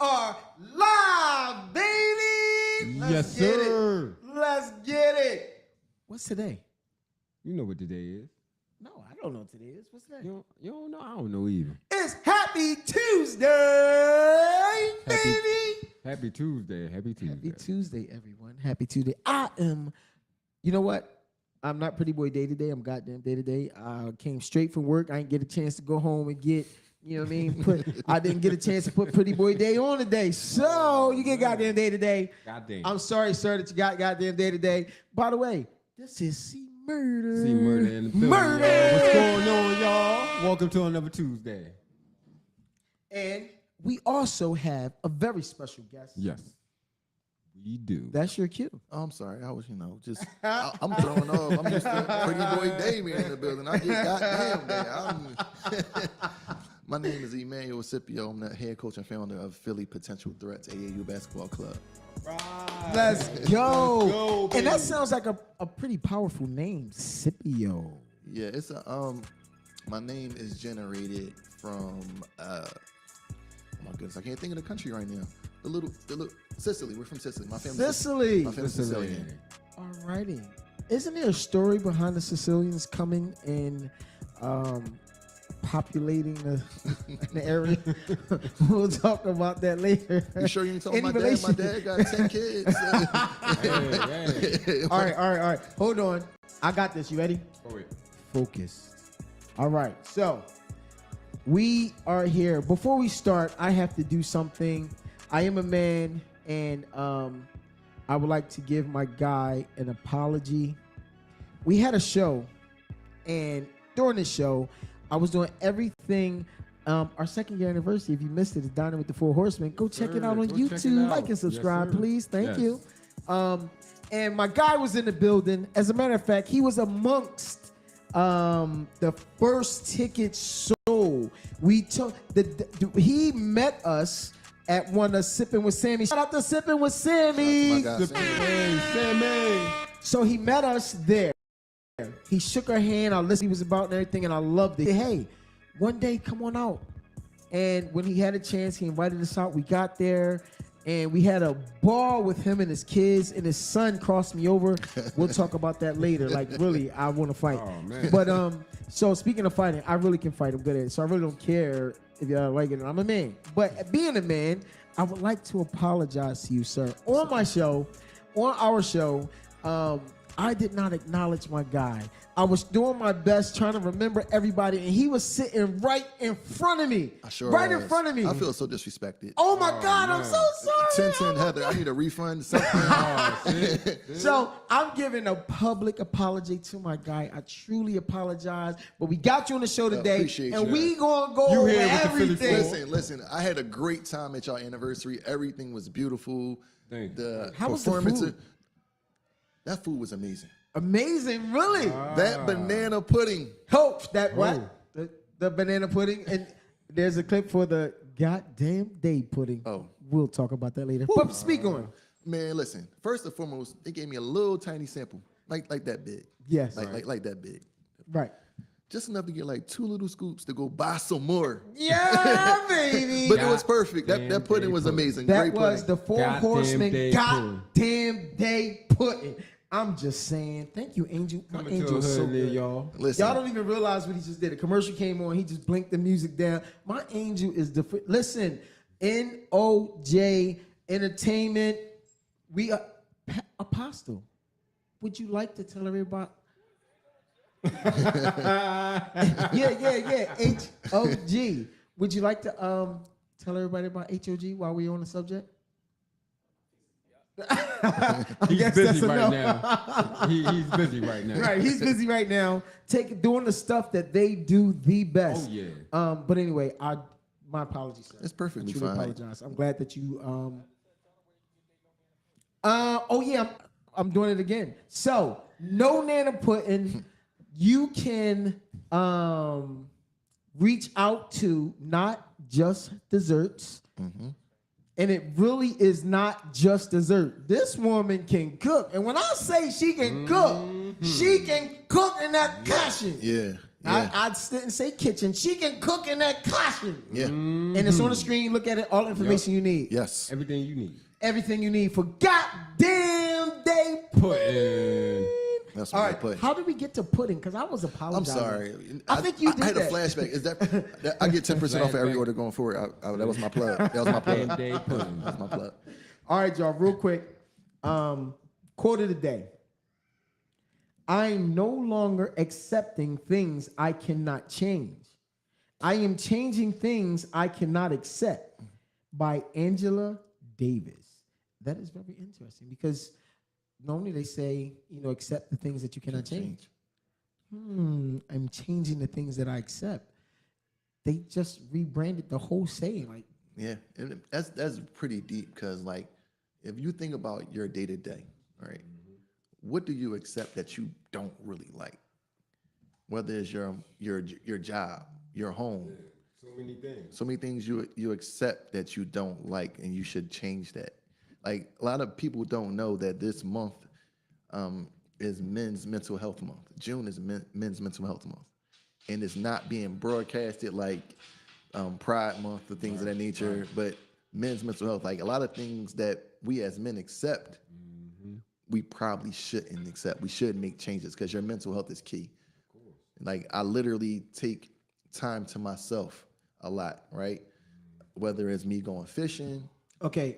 are live, baby. Yes, sir. Let's get it. What's today? You know what today is. No, I don't know what today is. What's today? You don't know? I don't know either. It's Happy Tuesday, baby. Happy Tuesday. Happy Tuesday, everyone. Happy Tuesday. You know what? I'm not Pretty Boy Day today. I'm goddamn Day today. I came straight from work. I didn't get a chance to go home and get, you know what I mean? I didn't get a chance to put Pretty Boy Day on today. So you get goddamn Day today. Goddamn. I'm sorry, sir, that you got goddamn Day today. By the way, this is C Murder. C Murder in the building. Murder. What's going on, y'all? Welcome to another Tuesday. And we also have a very special guest. Yes, we do. That's your cue. Oh, I'm sorry. I was, just I'm throwing off. I'm just Pretty Boy Damien in the building. I get goddamn day. My name is Emanuel Scipio. I'm the head coach and founder of Philly Potential Threats AAU Basketball Club. Right. Let's go. Go, and that sounds like a pretty powerful name, Scipio. Yeah, it's my name is generated from oh my goodness, I can't think of the country right now. The little Sicily. We're from Sicily. My family's Sicily. My family's Sicilian. Alrighty. Isn't there a story behind the Sicilians coming and populating the area? We'll talk about that later. You sure you ain't talking about my dad? My dad got 10 kids. All right. Hold on. I got this. You ready? Oh, wait. Focus. All right. So we are here. Before we start, I have to do something. I am a man, and I would like to give my guy an apology. We had a show, and during the show, I was doing everything. Our second year anniversary, if you missed it, is Dining with the 4 Horsemen. Go check it out on YouTube. Like and subscribe, please. Thank you. And my guy was in the building. As a matter of fact, he was amongst the first ticket sold. We took he met us at one of Sipping with Sammy. Shout out to Sipping with Sammy. Sammy. So he met us there. He shook our hand. I listened to what he was about and everything, and I loved it. Hey, one day, come on out. And when he had a chance, he invited us out. We got there, and we had a ball with him and his kids, and his son crossed me over. We'll talk about that later. Like, really, I want to fight. Oh, man. But so speaking of fighting, I really can fight. I'm good at it. So I really don't care if y'all like it. I'm a man. But being a man, I would like to apologize to you, sir. On my show, on our show, I did not acknowledge my guy. I was doing my best trying to remember everybody, and he was sitting right in front of me. In front of me. I feel so disrespected. Oh my God, man. I'm so sorry. 10 Heather, I need a refund. Something. So I'm giving a public apology to my guy. I truly apologize, but we got you on the show today, and we gonna go over everything. Listen. I had a great time at y'all anniversary. Everything was beautiful. How was the food? That food was amazing. Amazing, really? That banana pudding. What? The banana pudding. And there's a clip for the goddamn day pudding. Oh. We'll talk about that later. But speak on. Man, listen. First and foremost, they gave me a little tiny sample. Like that big. Yes. Like that big. Right. Just enough to get like 2 little scoops to go buy some more. Yeah, baby. But it was perfect. That pudding was amazing. That Great was pudding. the 4 Horsemen goddamn day pudding. I'm just saying, thank you, Angel. My Angel is so good, y'all. Listen. Y'all don't even realize what he just did. A commercial came on, he just blinked the music down. My Angel is the listen. NOJ Entertainment. We are Apostle. Would you like to tell everybody? yeah. HOG. Would you like to tell everybody about HOG while we're on the subject? He's busy right now. He's busy right now. Right, he's busy right now, doing the stuff that they do the best. Oh yeah. But anyway, my apologies, sir. It's perfectly fine. I apologize. I'm glad that you. I'm doing it again. So no Nana pudding. You can reach out to Not Just Desserts. Mm-hmm. And it really is not just dessert. This woman can cook. And when I say she can cook in that passion. Yeah. Yeah. I didn't say kitchen. She can cook in that classroom. Yeah. And it's on the screen. Look at it. All the information you need. Yes. Everything you need. Everything you need for goddamn day Pudding. That's all what right. I put. How did we get to pudding? Because I was I'm apologizing. sorry. I think you did I had that. a flashback. Is that I get 10% off every Flashback. order going forward? That was my plug. That was my plug. Day pudding. That's my plug. All right, y'all, real quick. Quote of the day. I'm no longer accepting things I cannot change. I am changing things I cannot accept, by Angela Davis. That is very interesting because normally they say, accept the things that you cannot change. I'm changing the things that I accept. They just rebranded the whole saying. Like, Yeah, and that's pretty deep because, like, if you think about your day to day, right? What do you accept that you don't really like? Whether it's your job, your home, so many things you accept that you don't like, and you should change that. Like, a lot of people don't know that this month is Men's Mental Health Month. June is Men's Mental Health Month, and it's not being broadcasted like Pride Month or things of that nature. But men's mental health, like a lot of things that we as men accept, we probably shouldn't accept. We should make changes because your mental health is key. Like, I literally take time to myself a lot, right? Whether it's me going fishing. okay,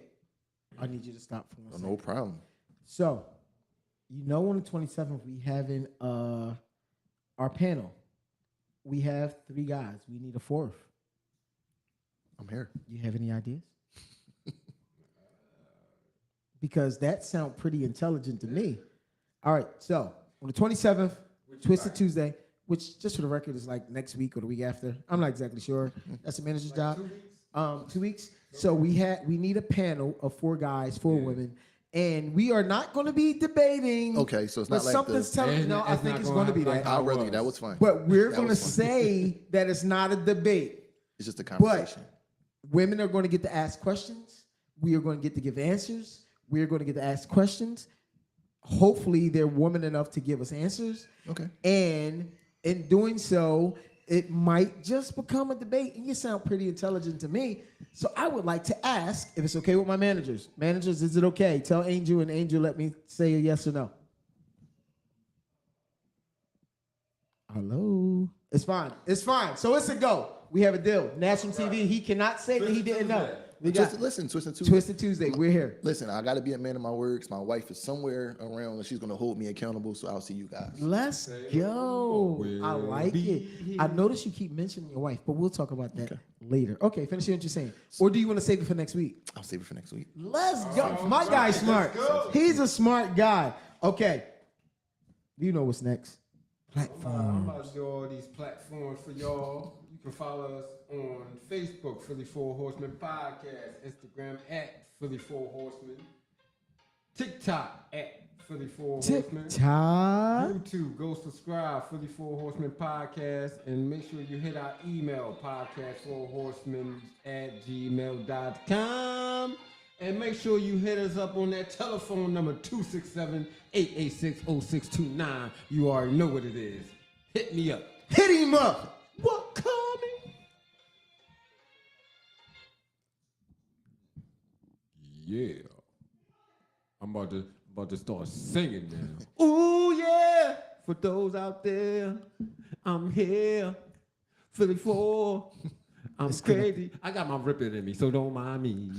I need you to stop for 1 second. No problem. So, on the 27th, we having our panel. We have 3 guys. We need a 4th. I'm here. You have any ideas? Because that sounds pretty intelligent to me. All right, so on the 27th, Twisted Tuesday, which just for the record is like next week or the week after. I'm not exactly sure. That's the manager's job. 2 weeks. So we need a panel of 4 guys, 4 women, and we are not going to be debating. Okay, so it's but not like something's telling me. No, I think it's going to be that. I'd rather that was fine. But we're That going to was fine. say that it's not a debate. It's just a conversation. Women are going to get to ask questions. We are going to get to give answers. We are going to get to ask questions. Hopefully, they're woman enough to give us answers. Okay. And in doing so, it might just become a debate. And you sound pretty intelligent to me. So I would like to ask if it's okay with my managers. Managers, is it okay? Tell Angel, and Angel, let me say a yes or no. Hello? It's fine. It's fine. So it's a go. We have a deal. National TV, he cannot say that he didn't know. We got Twisted Tuesday. Twisted Tuesday. We're here. Listen, I got to be a man of my words. My wife is somewhere around, and she's going to hold me accountable, so I'll see you guys. Let's go. I like it. I notice you keep mentioning your wife, but we'll talk about that later. Okay, finish what you're saying. Or do you want to save it for next week? I'll save it for next week. Let's go. My guy's smart. He's a smart guy. Okay. You know what's next. Platform. I'm about to do all these platforms for y'all. You can follow us on Facebook, Philly4Horsemen Podcast, Instagram at Philly4Horsemen, TikTok at Philly4Horsemen, TikTok. YouTube, go subscribe, Philly4Horsemen Podcast, and make sure you hit our email, podcast4horsemen@gmail.com. And make sure you hit us up on that telephone number 267-886-0629. You already know what it is. Hit me up. Hit him up. What coming? Yeah. I'm about to start singing now. Ooh, yeah. For those out there, I'm here. Philly 4. I'm crazy. I got my rip it in me, so don't mind me.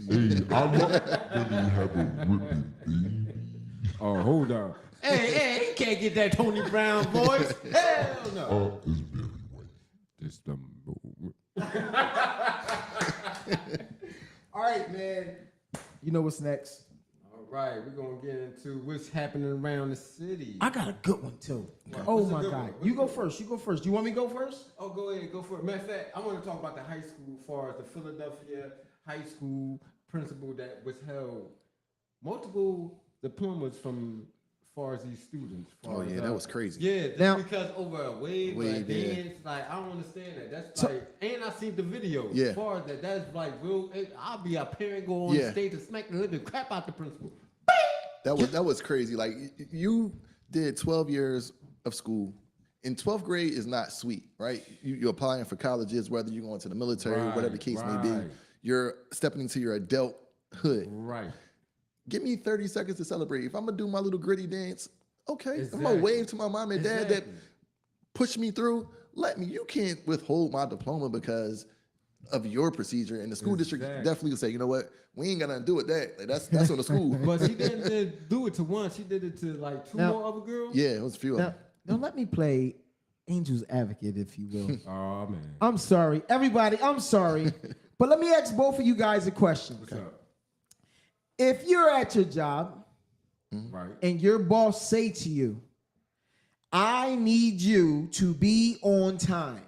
Oh, hold on. Hey, he can't get that Tony Brown voice. Hell no. It's very white. This the moment. All right, man. You know what's next? All right, we're going to get into what's happening around the city. I got a good one, too. Oh, my God. You go first. You go first. You want me to go first? Oh, go ahead, go for it. Matter of fact, I want to talk about the high school as far as the Philadelphia high school principal that was held multiple diplomas from as far as these students. Oh, yeah, that was crazy. Yeah, just Now- because over a wave, Wave, like yeah. dance, like I don't understand that. That's So- like, and I seen the video. Yeah. As far as that, that's like real. I'll be a parent go on Yeah. the stage and smack the living crap out the principal. That was crazy. Like, you did 12 years of school, in 12th grade is not sweet, right? You're applying for colleges, whether you're going to the military, whatever the case may be. You're stepping into your adulthood. Right. Give me 30 seconds to celebrate. If I'm gonna do my little gritty dance, okay. I'm gonna wave to my mom and dad that pushed me through. You can't withhold my diploma because of your procedure. And the school district definitely will say, you know what, we ain't gonna do with that. Like, that's on the school. But she didn't do it to one. She did it to like two more other girls. Yeah, it was a few of them. Now let me play Angel's advocate, if you will. Oh man. I'm sorry, everybody. I'm sorry, but let me ask both of you guys a question. What's up? If you're at your job, Right. and your boss say to you, I need you to be on time.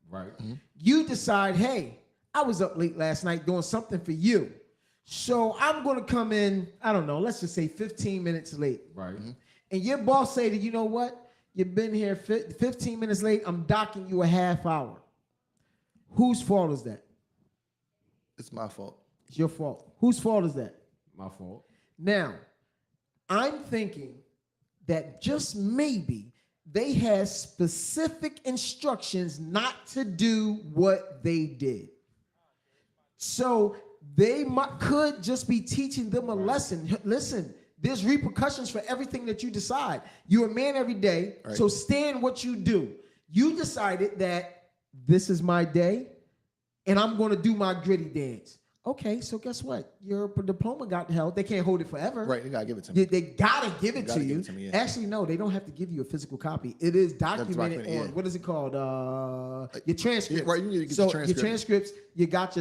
Right. You decide, hey, I was up late last night doing something for you. So I'm going to come in, I don't know, let's just say 15 minutes late. Right. And your boss say to you, know what? You've been here 15 minutes late. I'm docking you a half hour. Whose fault is that? It's my fault. It's your fault. Whose fault is that? My fault. Now, I'm thinking that just maybe they had specific instructions not to do what they did. So they could just be teaching them a lesson. Listen, there's repercussions for everything that you decide. You're a man every day, so stand what you do. You decided that this is my day, and I'm going to do my gritty dance. Okay, so guess what? Your diploma got held. They can't hold it forever. Right, they got to give it to me. They got to give it to you. Yeah. Actually, no, they don't have to give you a physical copy. It is documented on, what is it called? Your transcripts. Yeah, right, you need to get so your transcripts. Your transcripts, you got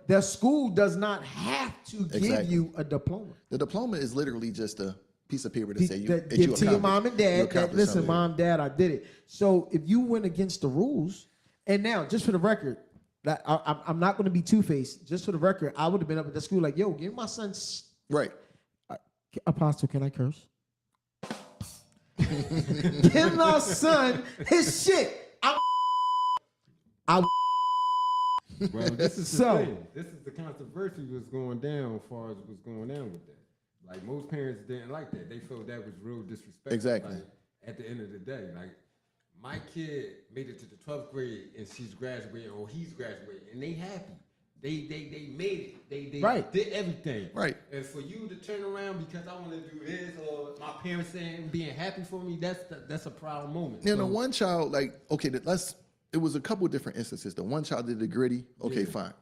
the school does not have to give you a diploma. The diploma is literally just a piece of paper to say you give to your mom and dad that, listen, something. mom, dad, I did it. So if you went against the rules, and now, just for the record, I'm not going to be two-faced. Just for the record, I would have been up at the school like, yo, give my son... Right. Apostle, can I curse? Give my son his shit. Well, this is the thing. This is the controversy that's going down as far as what's going on with that. Like, most parents didn't like that. They felt that was real disrespectful. Exactly. Like, at the end of the day, like, my kid made it to the 12th grade and she's graduating or he's graduating and they happy. They made it. They did everything. Right. And for you to turn around because I want to do this or my parents saying being happy for me, that's a proud moment. Now, the one child, like, okay, it was a couple of different instances. The one child did the gritty. Okay, fine.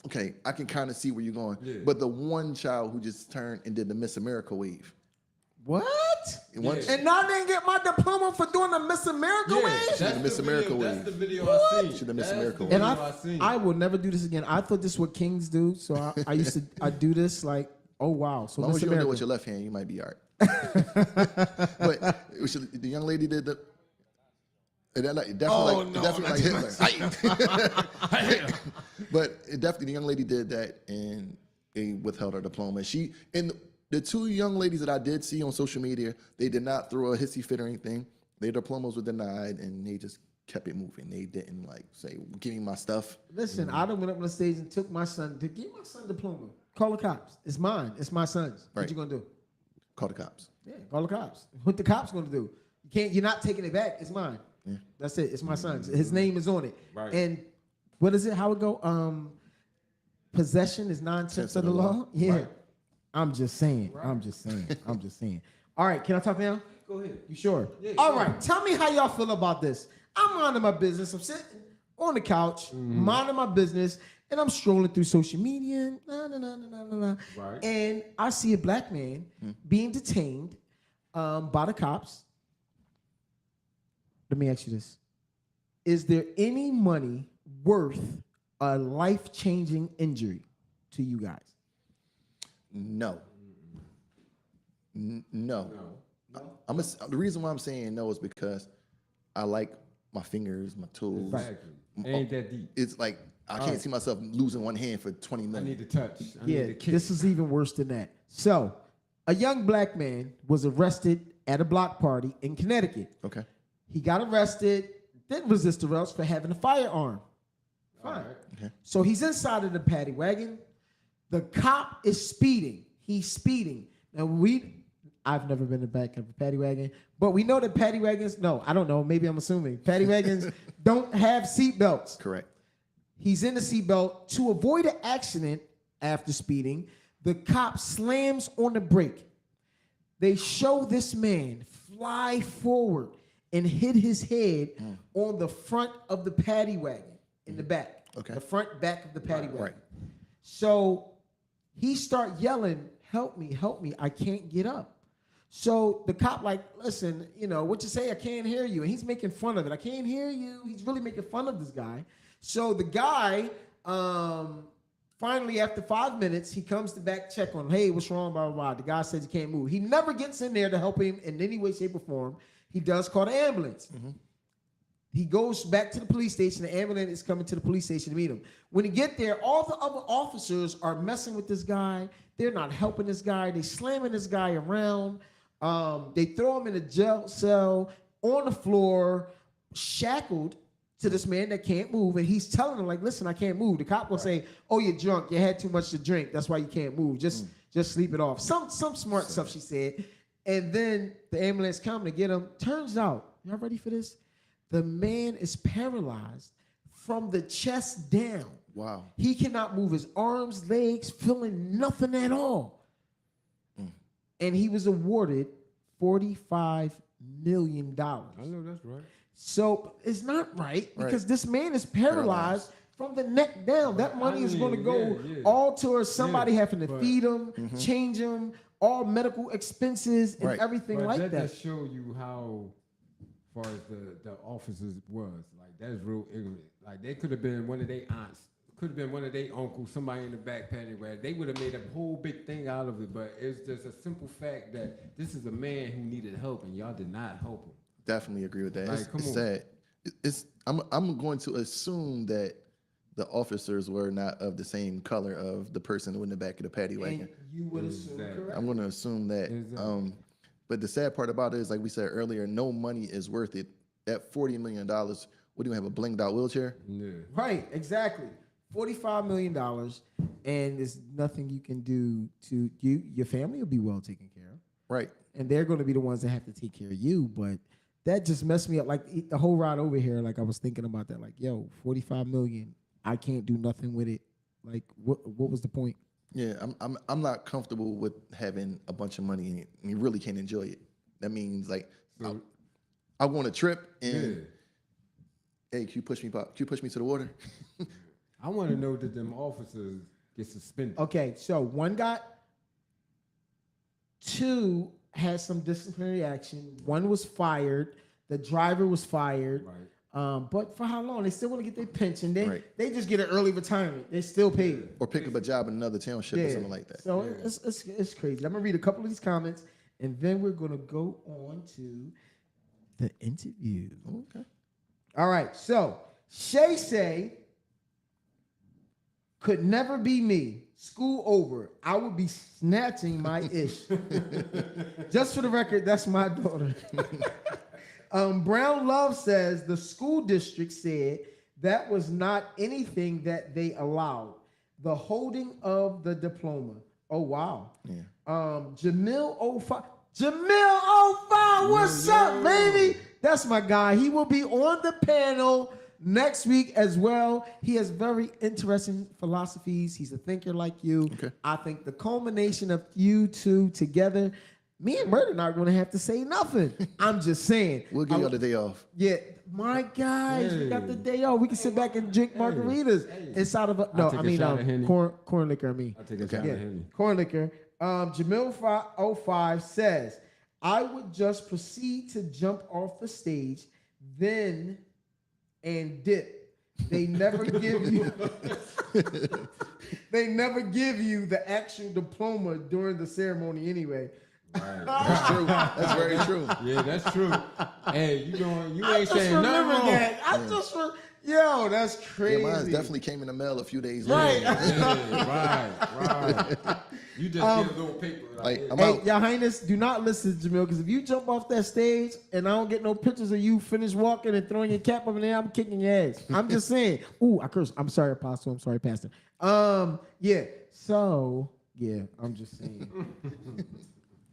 Okay, I can kind of see where you're going. Yeah. But the one child who just turned and did the Miss America wave. What? Yeah. And now I didn't get my diploma for doing the Miss America wave? She did the Miss America wave. That's the video I seen. She did the Miss America wave. And I will never do this again. I thought this is what kings do. So I used to do this like, oh, wow. So as long as you don't do it with your left hand, you might be all right. But the young lady did the... Definitely like Hitler. But the young lady did that and they withheld her diploma. The two young ladies that I did see on social media, they did not throw a hissy fit or anything. Their diplomas were denied, and they just kept it moving. They didn't say, "Give me my stuff." Listen, I done went up on the stage and took my son to give my son diploma. Call the cops. It's mine. It's my son's. Right. What you gonna do? Call the cops. Yeah, call the cops. What the cops gonna do? You're not taking it back. It's mine. Yeah. That's it. It's my son's. His name is on it. Right. And what is it? How it go? Possession is 9/10 of the law. Yeah. Right. I'm just saying. Right. I'm just saying. All right, can I talk now? Go ahead. You sure? Yeah, all right. Tell me how y'all feel about this. I'm minding my business. I'm sitting on the couch, minding my business, and I'm strolling through social media. Right. And I see a black man being detained by the cops. Let me ask you this. Is there any money worth a life-changing injury to you guys? No. No. The reason why I'm saying no is because I like my fingers, my tools. Exactly. Ain't that deep. It's like I can't see myself losing one hand for 20 minutes. I need to touch. I need to kick. This is even worse than that. So, a young black man was arrested at a block party in Connecticut. Okay. He got arrested, didn't resist arrest for having a firearm. Fine. Right. Okay. So he's inside of the paddy wagon. The cop is speeding. He's speeding. Now I've never been in the back of a paddy wagon, but we know that paddy wagons, no, I don't know, maybe I'm assuming, paddy wagons don't have seat belts. Correct. He's in the seatbelt. To avoid an accident after speeding, the cop slams on the brake. They show this man fly forward and hit his head on the front of the paddy wagon in the back. Okay. The front back of the paddy wagon. Right. So he start yelling, help me, I can't get up. So the cop like, listen, you know, what you say, I can't hear you. And he's making fun of it. I can't hear you. He's really making fun of this guy. So the guy, finally, after 5 minutes, he comes to back check on him. Hey, what's wrong, blah, blah, blah. The guy says he can't move. He never gets in there to help him in any way, shape, or form. He does call the ambulance. He goes back to the police station. The ambulance is coming to the police station to meet him. When he get there, all the other officers are messing with this guy. They're not helping this guy. They slamming this guy around. They throw him in a jail cell on the floor, shackled to this man that can't move. And he's telling him, like, listen, I can't move. The cop will say, oh, you're drunk. You had too much to drink. That's why you can't move. Just sleep it off. Some smart stuff she said. And then the ambulance come to get him. Turns out, y'all ready for this? The man is paralyzed from the chest down. Wow. He cannot move his arms, legs, feeling nothing at all. And he was awarded $45 million. I know that's right. So it's not right because this man is paralyzed from the neck down. That money is going to go all towards somebody having to feed him, change him, all medical expenses and everything but like that. That just show you how far as the officers was. Like, that's real ignorant. Like, they could have been one of their aunts. Could have been one of their uncles, somebody in the back paddy wagon. They would have made a whole big thing out of it, but it's just a simple fact that this is a man who needed help, and y'all did not help him. Definitely agree with that. Like, It's sad. I'm going to assume that the officers were not of the same color of the person in the back of the paddy wagon. And you would assume correct. I'm going to assume that. Exactly. But the sad part about it is, like we said earlier, no money is worth it. At $40 million, what do you have, a blinged out wheelchair? Yeah. Right, exactly. $45 million, and there's nothing you can do to you. Your family will be well taken care of. Right. And they're going to be the ones that have to take care of you. But that just messed me up. Like the whole ride over here, like I was thinking about that. Like, yo, $45 million, I can't do nothing with it. Like, what was the point? Yeah, I'm not comfortable with having a bunch of money and you really can't enjoy it. That means like I go on a trip and hey, can you push me to the water? I want to know that them officers get suspended. Okay, so one got, two had some disciplinary action. One was fired. The driver was fired. Right. But for how long? They still want to get their pension. They Right. they just get an early retirement. They still paid. Or pick up a job in another township or something like that. So it's crazy. I'm gonna read a couple of these comments, and then we're gonna go on to the interview. Okay. All right. So Shay say, could never be me. School over. I would be snatching my ish. Just for the record, that's my daughter. Brown Love says the school district said that was not anything that they allowed. The holding of the diploma. Oh, wow. Yeah. Jamil 05. Jamil 05, what's up, baby? That's my guy. He will be on the panel next week as well. He has very interesting philosophies. He's a thinker like you. Okay. I think the culmination of you two together, me and Murder not going to have to say nothing. I'm just saying. We'll give y'all the day off. Yeah, my guys, we got the day off. We can sit back and drink margaritas inside of a take a shot of Henny. corn liquor. I'll take a shot of Henny. Corn liquor. Jamil 05 says, I would just proceed to jump off the stage, then and dip. They never give you they never give you the actual diploma during the ceremony anyway. Right. That's true. That's very true. Yeah, that's true. Hey, you ain't saying nothing wrong. Yo, that's crazy. Yeah, mine definitely came in the mail a few days Right. later. Yeah, right. You just get a little paper. Like, I'm Hey, out. Your Highness, do not listen to Jamil, because if you jump off that stage and I don't get no pictures of you finish walking and throwing your cap up in there, I'm kicking your ass. I'm just saying. Ooh, I cursed. I'm sorry, Apostle. I'm sorry, Pastor. Yeah. So, yeah, I'm just saying.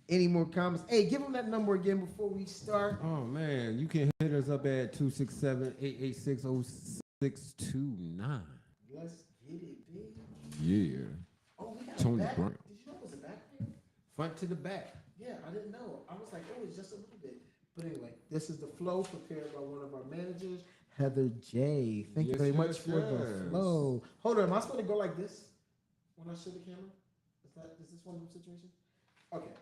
Any more comments? Hey, give them that number again before we start. Oh man, you can hit us up at 267-886-0629. Let's get it, baby. Yeah. Oh, we got Tony a back. Brown. Did you know it was a back there? Front to the back. Yeah, I didn't know. I was like, oh, it's just a little bit. But anyway, this is the flow prepared by one of our managers, Heather J. Thank you Yes, very much yes, for the flow. Hold on, am I supposed to go like this when I show the camera? Is this one of them situations? Okay.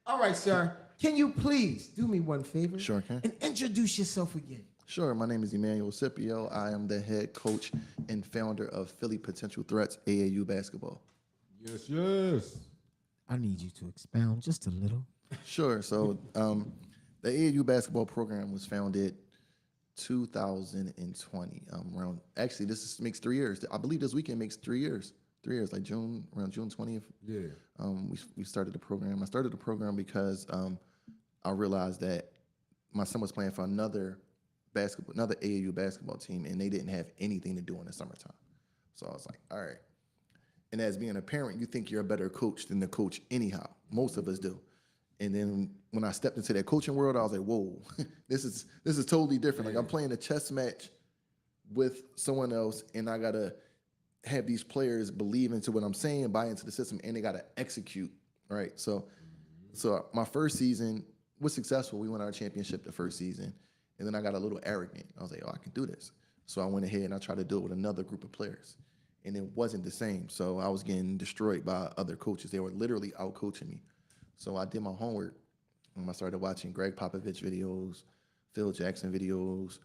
All right, sir. Can you please do me one favor? Sure can. And introduce yourself again. Sure. My name is Emanuel Scipio. I am the head coach and founder of Philly Potential Threats AAU basketball. Yes, yes. I need you to expound just a little. Sure. So the AAU basketball program was founded 2020. Actually, makes 3 years. I believe this weekend makes 3 years. 3 years, like around June 20th. Yeah. We started the program. I started the program because I realized that my son was playing for another AAU basketball team, and they didn't have anything to do in the summertime. So I was like, all right. And as being a parent, you think you're a better coach than the coach anyhow. Most of us do. And then when I stepped into that coaching world, I was like, whoa, this is totally different. Like I'm playing a chess match with someone else, and I gotta have these players believe into what I'm saying, buy into the system, and they gotta execute, right? So my first season was successful. We won our championship the first season, and then I got a little arrogant. I was like, oh, I can do this. So I went ahead and I tried to do it with another group of players, and it wasn't the same. So I was getting destroyed by other coaches. They were literally out coaching me. So I did my homework, and I started watching Greg Popovich videos, Phil Jackson videos,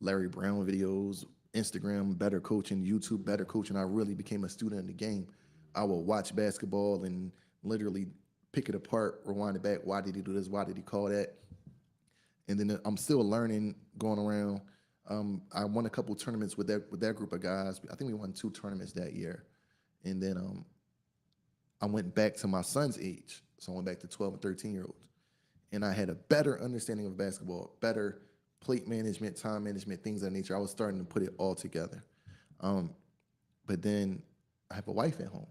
Larry Brown videos, Instagram better coaching, YouTube better coaching. I really became a student in the game. I would watch basketball and literally pick it apart, rewind it back. Why did he do this? Why did he call that? And then I'm still learning, going around. I won a couple tournaments with that group of guys. I think we won 2 tournaments that year. And then I went back to my son's age. So I went back to 12 and 13-year-olds. And I had a better understanding of basketball, better plate management, time management, things of that nature. I was starting to put it all together. But then I have a wife at home.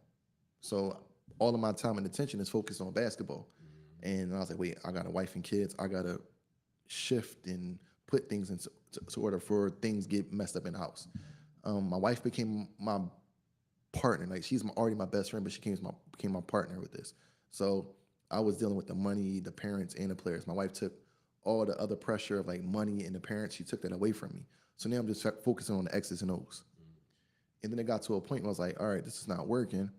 So all of my time and attention is focused on basketball. And I was like, wait, I got a wife and kids. I got to shift and put things into order for things get messed up in the house. My wife became my partner. Like she's already my best friend, but she became my partner with this. So I was dealing with the money, the parents, and the players. My wife took all the other pressure of like money and the parents. She took that away from me. So now I'm just focusing on the X's and O's. And then it got to a point where I was like, all right, this is not working.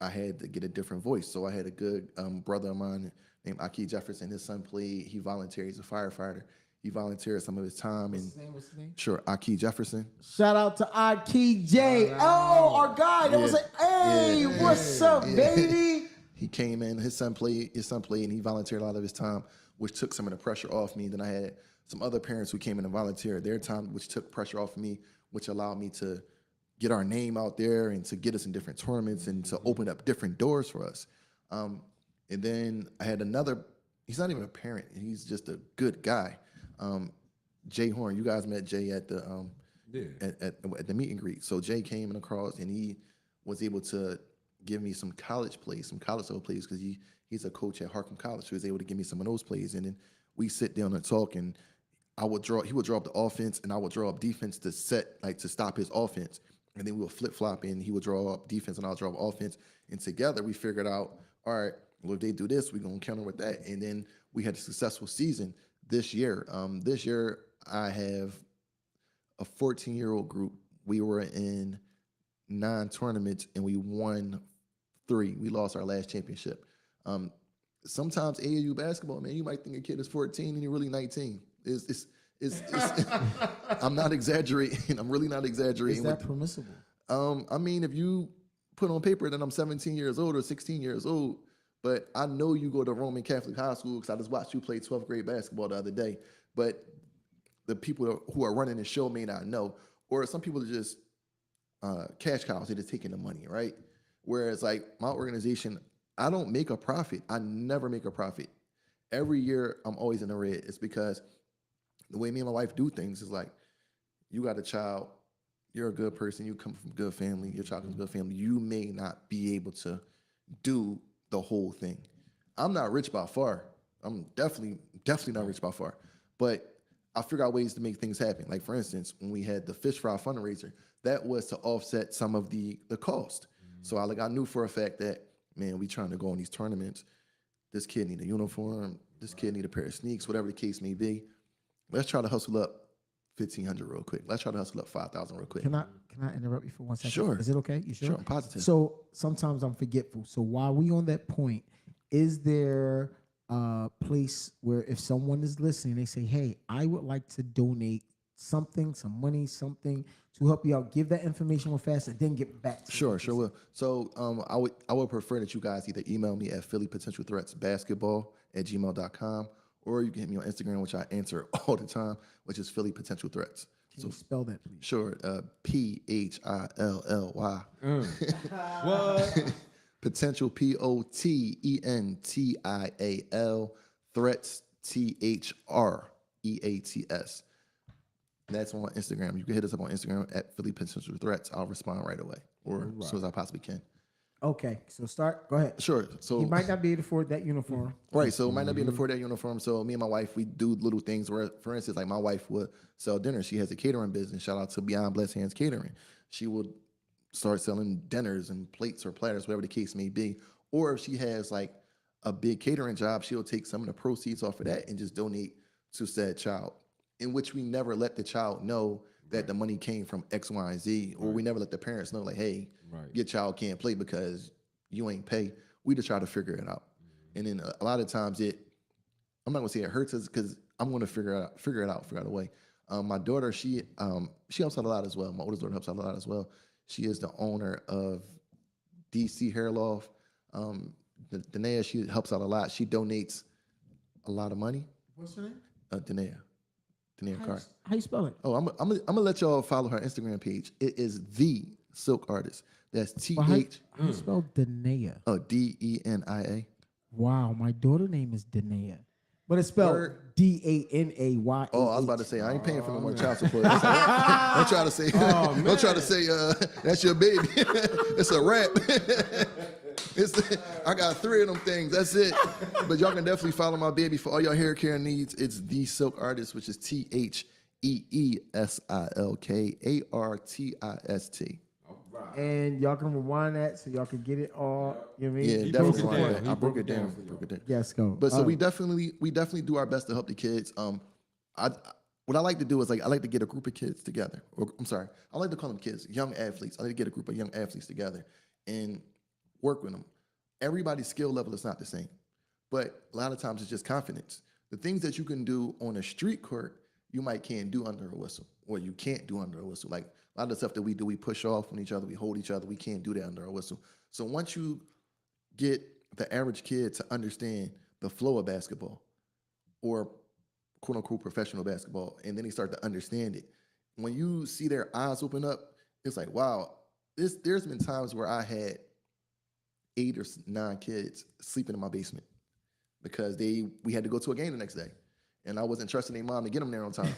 I had to get a different voice. So I had a good brother of mine named Aki Jefferson. His son played. He volunteered. He's a firefighter. He volunteered some of his time. What's his name? Sure, Aki Jefferson. Shout out to Aki J. Oh, our guy. That was like, hey, what's up, baby? He came in. His son played, and he volunteered a lot of his time, which took some of the pressure off me. Then I had some other parents who came in and volunteered their time, which took pressure off me, which allowed me to get our name out there and to get us in different tournaments and to open up different doors for us. And then I had another, he's not even a parent, he's just a good guy. Jay Horn, you guys met Jay at the at the meet and greet. So Jay came in across and he was able to give me some college level plays because he's a coach at Harcum College. So he was able to give me some of those plays. And then we sit down and talk, and he would draw up the offense and I would draw up defense to stop his offense. And then we would flip-flop and he would draw up defense and I'll draw up offense. And together we figured out, all right, well, if they do this, we're going to counter with that. And then we had a successful season this year. This year I have a 14-year-old group. We were in 9 tournaments and we won 3. We lost our last championship. Sometimes AAU basketball, man, you might think a kid is 14 and you're really 19. It's I'm not exaggerating. I'm really not exaggerating. Is that permissible? I mean, if you put on paper that I'm 17 years old or 16 years old, but I know you go to Roman Catholic High School because I just watched you play 12th grade basketball the other day. But the people who are running the show may not know, or some people are just cash cows. They're just taking the money, right? Whereas like my organization, I don't make a profit. I never make a profit. Every year I'm always in the red. It's because the way me and my wife do things is like, you got a child, you're a good person, you come from a good family, your child comes from a good family, you may not be able to do the whole thing. I'm not rich by far. I'm definitely not rich by far. But I figure out ways to make things happen. Like, for instance, when we had the fish fry fundraiser, that was to offset some of the cost. So I knew for a fact that, man, we trying to go on these tournaments. This kid need a uniform. This kid need a pair of sneaks, whatever the case may be. Let's try to hustle up 1,500 real quick. Let's try to hustle up 5,000 real quick. Can I interrupt you for 1 second? Sure. Is it okay? You sure? Sure, I'm positive. So sometimes I'm forgetful. So while we on that point, is there a place where if someone is listening, they say, hey, I would like to donate something, some money, something to help you out, give that information real fast and then get back to Sure will. So I would prefer that you guys either email me at phillypotentialthreatsbasketball@gmail.com, or you can hit me on Instagram, which I answer all the time, which is Philly Potential Threats. Can you spell that, please? Sure, PHILLY. What? Potential POTENTIAL, threats THREATS. That's on Instagram. You can hit us up on Instagram at Philly Potential Threats. I'll respond right away, or as soon as I possibly can. Okay, so start. Go ahead. Sure. So He might not be able to afford that uniform. right. So it might not be able to afford that uniform. So me and my wife, we do little things where, for instance, like my wife would sell dinner. She has a catering business. Shout out to Beyond Blessed Hands Catering. She would start selling dinners and plates or platters, whatever the case may be. Or if she has like a big catering job, she'll take some of the proceeds off of that and just donate to said child, in which we never let the child know that the money came from X, Y, and Z, or we never let the parents know, like, hey, your child can't play because you ain't pay. We just try to figure it out. And then a lot of times I'm not gonna say it hurts us because I'm gonna figure it out a way. My daughter, she helps out a lot as well. My oldest daughter helps out a lot as well. She is the owner of DC Hair Loft. Danae, she helps out a lot. She donates a lot of money. What's her name? Danae Carr. How you spell it? Oh, I'm gonna let y'all follow her Instagram page. It is The Silk Artist. That's TH. How you spell Denia? DENIA. Wow, my daughter name is Denia. But it's spelled DANAY. Oh, I was about to say I ain't paying for no more child support. Don't try to say don't try to say that's your baby. It's a rap. I got 3 of them things. That's it. But y'all can definitely follow my baby for all your hair care needs. It's The Silk Artist, which is THEESILKARTIST. And y'all can rewind that so y'all can get it all. You know what I mean? Yeah, definitely. I broke it down. Yes, go. But so we definitely do our best to help the kids. What I like to do is I like to get a group of kids together. Or I'm sorry, I like to call them kids, young athletes. I like to get a group of young athletes together and work with them. Everybody's skill level is not the same, but a lot of times it's just confidence. The things that you can do on a street court, you can't do under a whistle, or you can't do under a whistle. Like a lot of the stuff that we do, we push off on each other, we hold each other. We can't do that under a whistle. So once you get the average kid to understand the flow of basketball, or quote unquote professional basketball, and then they start to understand it, when you see their eyes open up, it's like, wow, there's been times where I had 8 or 9 kids sleeping in my basement because we had to go to a game the next day. And I wasn't trusting their mom to get them there on time.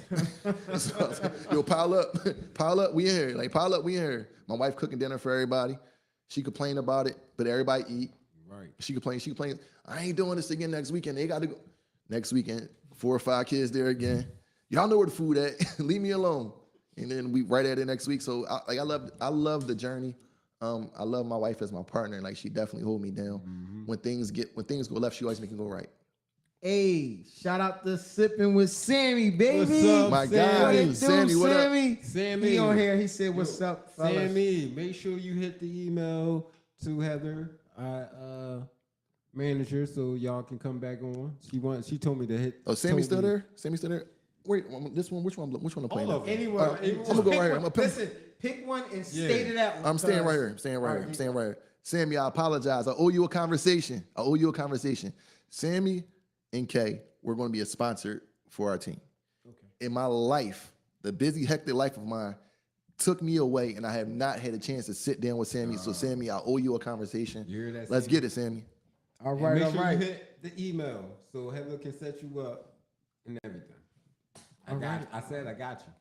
So I was like, yo, pile up, we in here. Like, pile up, we in here. My wife cooking dinner for everybody. She complained about it, but everybody eat. Right. She complained. I ain't doing this again next weekend. They got to go. Next weekend, 4 or 5 kids there again. Y'all know where the food at. Leave me alone. And then we right at it next week. So I love the journey. I love my wife as my partner. Like, she definitely hold me down. Mm-hmm. When things go left, she always make it go right. Hey, shout out to Sipping with Sammy, baby. What's up, my guy, Sammy? What up? Sammy. He on here. He said, "What's up, fellas?" Sammy, make sure you hit the email to Heather, our manager, so y'all can come back on. She told me to hit. Oh, Sammy's still there? Sammy's still there? Wait, this one. Which one I'm playing? All of them. Anyone. I'm gonna go right here. Listen, pick one and stay to that one. I'm staying right here. I'm staying right here. Sammy, I apologize. I owe you a conversation. Sammy and Kay, we're going to be a sponsor for our team. Okay. In my life, the busy, hectic life of mine took me away, and I have not had a chance to sit down with Sammy. So, Sammy, I owe you a conversation. Let's get it, Sammy. All right, make sure you hit the email so Heather can set you up and everything. I got you. I got you.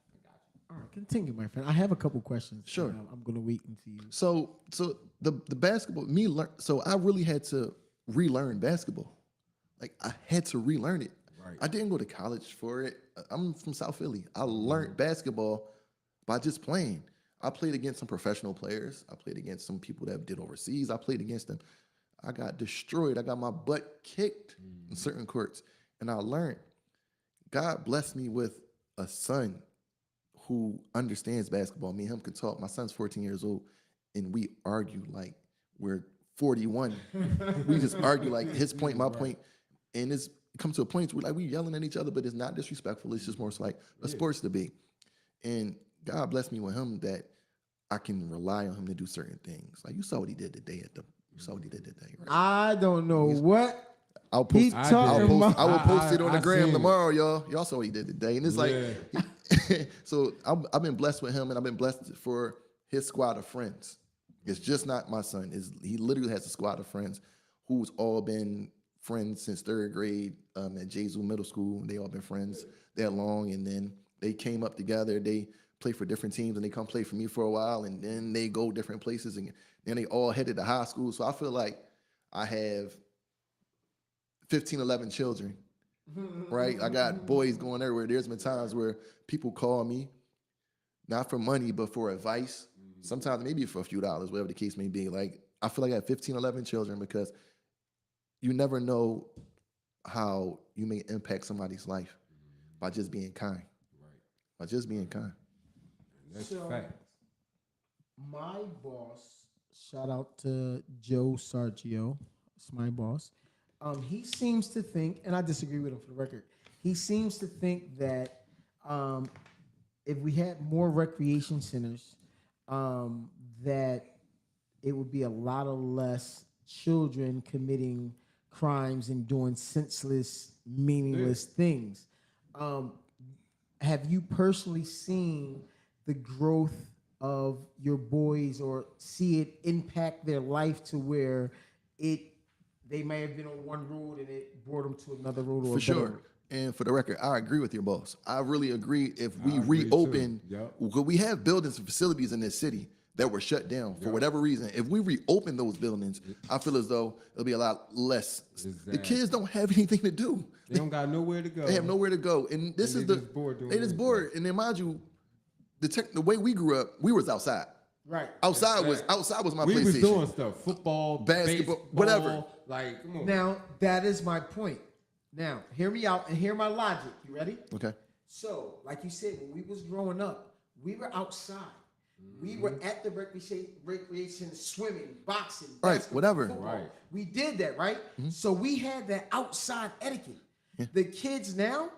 All right, continue, my friend. I have a couple questions. Sure. I'm going to wait until you. So the basketball, so I really had to relearn basketball. Like I had to relearn it. Right. I didn't go to college for it. I'm from South Philly. I learned basketball by just playing. I played against some professional players. I played against some people that did overseas. I played against them. I got destroyed. I got my butt kicked in certain courts. And I learned. God blessed me with a son who understands basketball. Me and him could talk. My son's 14 years old, and we argue like we're 41. We just argue like his point, my point, and it's come to a point where like we yelling at each other, but it's not disrespectful. It's just more so like a sports debate. And God blessed me with him that I can rely on him to do certain things. Like you saw what he did today you saw what he did today, right? I don't know what I'll post. he talking about. I will post it on the I gram seen tomorrow, y'all. Y'all saw what he did today, and it's like, Yeah. so I've been blessed with him, and I've been blessed for his squad of friends. It's just not my son. He literally has a squad of friends who's all been friends since third grade at Jesu Middle School. They all been friends that long, and then they came up together. They play for different teams, and they come play for me for a while, and then they go different places, and then they all headed to high school. So I feel like I have 15, 11 children, right? I got boys going everywhere. There's been times where people call me, not for money, but for advice. Sometimes maybe for a few dollars, whatever the case may be. Like, I feel like I have 15, 11 children because you never know how you may impact somebody's life by just being kind. Right. By just being kind. That's So- fact. My boss, shout out to Joe Sargio, it's my boss. He seems to think, and I disagree with him for the record, he seems to think that if we had more recreation centers, that it would be a lot of less children committing crimes and doing senseless, meaningless things. Have you personally seen the growth of your boys or see it impact their life to where they may have been on one road and it brought them to another road? Or For sure. And for the record, I agree with your boss. I really agree. If we agree reopen, too. Yep. because we have buildings and facilities in this city that were shut down for whatever reason. If we reopen those buildings, I feel as though it'll be a lot less. The Exactly. kids don't have anything to do. They don't got nowhere to go. They have nowhere to go. And this And is they the just bored doing they just everything. bored. And then mind you, the way we grew up, we was outside. Right. Outside was my We PlayStation. was doing stuff, football, Basketball, baseball, whatever. Like, come on. Now, that is my point. Now, hear me out and hear my logic. You ready? Okay. So, like you said, when we was growing up, we were outside. We were at the recreation, swimming, boxing, Right, basketball, whatever. football. Right. We did that, right? So we had that outside etiquette. The kids now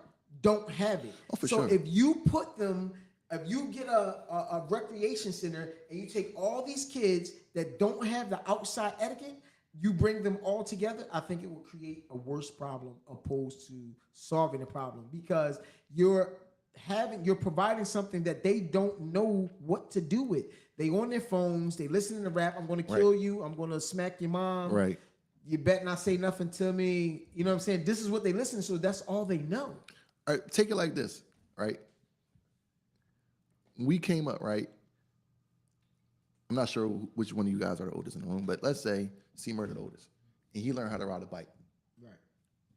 don't have it. Oh, for so sure. if you put them, if you get a recreation center and you take all these kids that don't have the outside etiquette, you bring them all together, I think it will create a worse problem opposed to solving the problem, because you're providing something that they don't know what to do with. They on their phones, they listening to rap. I'm going to kill you. I'm going to smack your mom. Right. You bet not say nothing to me. You know what I'm saying? This is what they listen to, so that's all they know. All right, take it like this, right? We came up, right? I'm not sure which one of you guys are the oldest in the room, but let's say C-Murder the oldest, and he learned how to ride a bike. Right.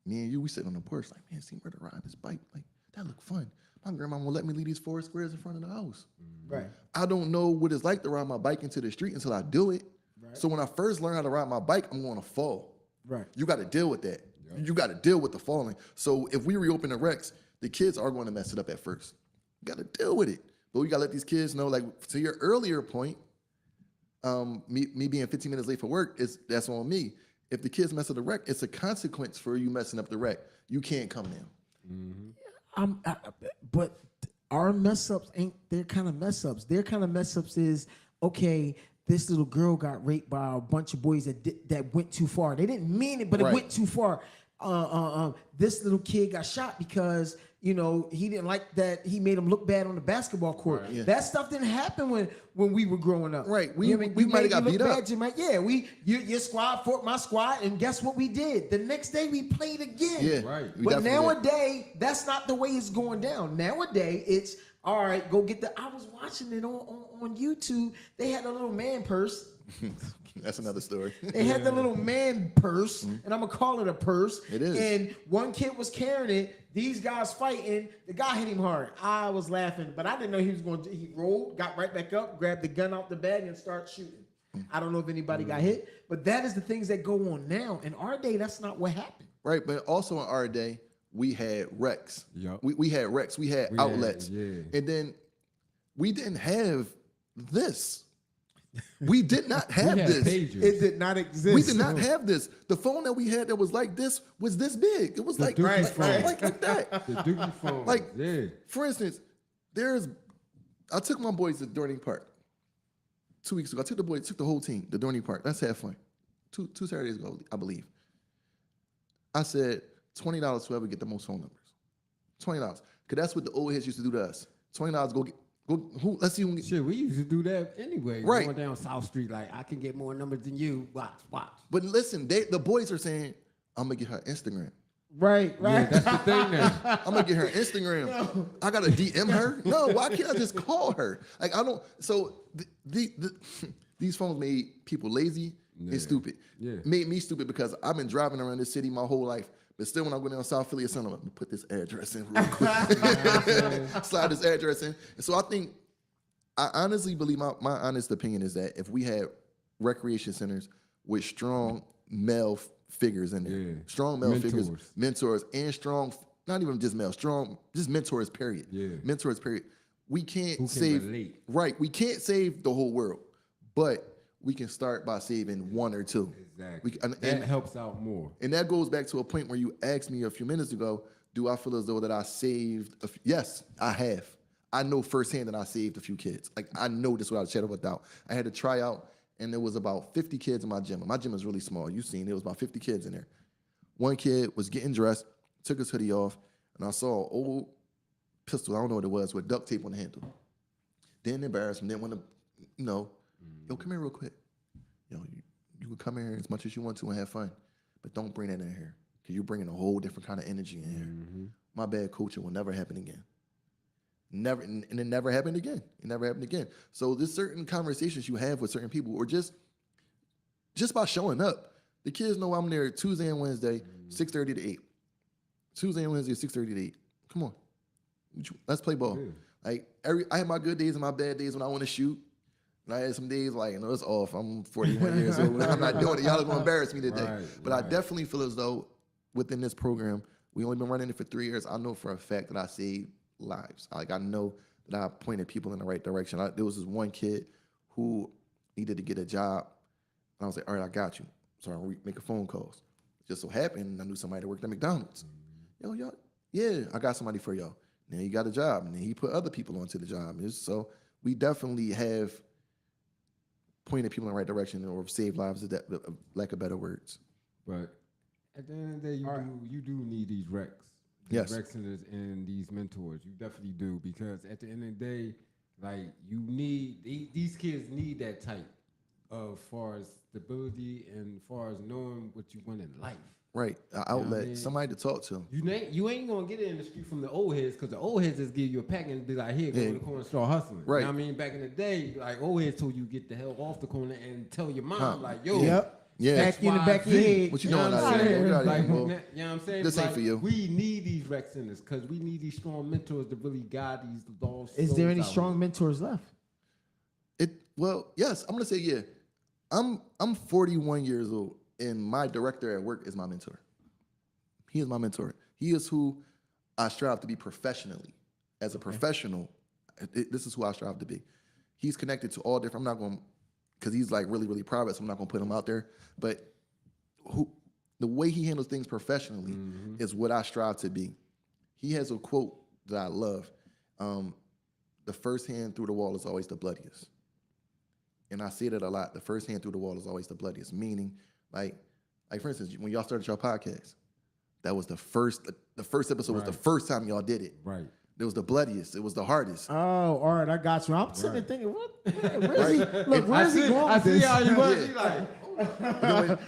Me and you, we sitting on the porch like, man, C-Murder riding this bike, like that look fun. My grandma won't let me leave these 4 squares in front of the house. Right. I don't know what it's like to ride my bike into the street until I do it. Right. So when I first learned how to ride my bike, I'm going to fall. Right. You got to deal with that. You got to deal with the falling. So if we reopen the Rex, the kids are going to mess it up at first. You got to deal with it. But we got to let these kids know, like, to your earlier point, me being 15 minutes late for work, that's on me. If the kids mess up the Rec, it's a consequence for you messing up the Rec. You can't come down. But our mess ups ain't their kind of mess ups. Their kind of mess ups is, okay, this little girl got raped by a bunch of boys that went too far. They didn't mean it, but it Right. went too far. This little kid got shot because, you know, he didn't like that. He made him look bad on the basketball court. Right. Yeah. That stuff didn't happen when we were growing up. Right. We You know what I mean? we You might have made got me beat look up. bad, you might- yeah, your squad fought my squad, and guess what we did? The next day we played again. Yeah. Right. we But definitely did. nowadays, that's not the way it's going down. Nowadays, it's all right. Go get I was watching it on YouTube. They had a little man purse. That's another story. They had the little man purse, and I'm gonna call it a purse. It is. And one kid was carrying it. These guys fighting. The guy hit him hard. I was laughing, but I didn't know he was going to. He rolled, got right back up, grabbed the gun out the bag, and started shooting. I don't know if anybody got hit, but that is the things that go on now. In our day, that's not what happened. Right, but also in our day, we had recs. Yep. We had recs. We had outlets. yeah. And then we didn't have this. We did not have this. Pagers. It did not exist. We did not have this. The phone that we had that was like this was this big. It was like Dookie phone. like that. The Dookie phone. Like, yeah. for instance, I took my boys to Dorney Park 2 weeks ago. I took the whole team to Dorney Park. Let's have fun. Two Saturdays ago, I believe. I said $20 whoever get the most phone numbers. $20. Because that's what the old heads used to do to us. $20, go. Let's see who can get. Shit, we used to do that anyway. Right. Going down South Street, like, I can get more numbers than you. Watch. But listen, the boys are saying, I'm going to get her Instagram. Right. Yeah, that's the thing now. I'm going to get her Instagram. No. I got to DM her? No, why can't I just call her? Like, I don't. So these phones made people lazy and stupid. Yeah. Made me stupid because I've been driving around this city my whole life. But still, when I go down South Philly or something, I'm going to put this address in real quick. Slide this address in. And so I honestly believe my honest opinion is that if we had recreation centers with strong male figures in there, strong male figures, mentors, and strong, not even just male, strong, just mentors, period. Yeah. Mentors, period. We can't save, right, we can't save the whole world, but we can start by saving one or two. Exactly. That helps out more. And that goes back to a point where you asked me a few minutes ago, do I feel as though that I saved yes, I have. I know firsthand that I saved a few kids. Like, I know this without a shadow of a doubt. I had to try out, and there was about 50 kids in my gym. My gym is really small. You've seen there was about 50 kids in there. One kid was getting dressed, took his hoodie off, and I saw an old pistol, I don't know what it was, with duct tape on the handle. Didn't embarrass him, didn't want to, yo, come here real quick. You can come here as much as you want to and have fun, but don't bring that in here because you're bringing a whole different kind of energy in here. Mm-hmm. My bad coaching will never happen again. Never, and it never happened again. It never happened again. So there's certain conversations you have with certain people, or just by showing up. The kids know I'm there Tuesday and Wednesday, 6:30 to 8. Tuesday and Wednesday, 6:30 to 8. Come on, let's play ball. Yeah. Like I have my good days and my bad days when I want to shoot. And I had some days like, it's off. I'm 41 years old. I'm not doing it. Y'all are going to embarrass me today. But I definitely feel as though within this program, we only been running it for 3 years. I know for a fact that I saved lives. Like, I know that I pointed people in the right direction. There was this one kid who needed to get a job. And I was like, all right, I got you. So I make a phone calls. Just so happened, I knew somebody that worked at McDonald's. Y'all, yeah, I got somebody for y'all. And then he got a job. And then he put other people onto the job. So we definitely have pointed people in the right direction or save lives, lack of better words. But at the end of the day, you do need these recs. Rec centers and these mentors. You definitely do, because at the end of the day, like, you need, these kids need that type of far as stability and far as knowing what you want in life. Right, an outlet, somebody to talk to. You ain't gonna get it in the street from the old heads, because the old heads just give you a pack and be like, here, go to the corner and start hustling. Right. You know what I mean? Back in the day, like, old heads told you get the hell off the corner and tell your mom, like, yo, back in the back of your head. What you doing out here? Like, you know what I'm saying? This ain't for you. We need these rec centers because we need these strong mentors to really guide these lost souls. Is there any strong mentors left? Well, yes, I'm gonna say yeah. I'm 41 years old, and my director at work is my mentor. He is my mentor. He is who I strive to be professionally. As a professional, this is who I strive to be. He's connected to all different. I'm not going, because he's like really, really private, so I'm not going to put him out there. But the way he handles things professionally is what I strive to be. He has a quote that I love. The first hand through the wall is always the bloodiest. And I say that a lot. The first hand through the wall is always the bloodiest. Meaning, like for instance, when y'all started your podcast, that was the first episode was the first time y'all did it. Right. It was the bloodiest. It was the hardest. Oh, all right, I got you. I'm sitting there thinking, where is he? Look, where is he going with this? I see how you was. He like,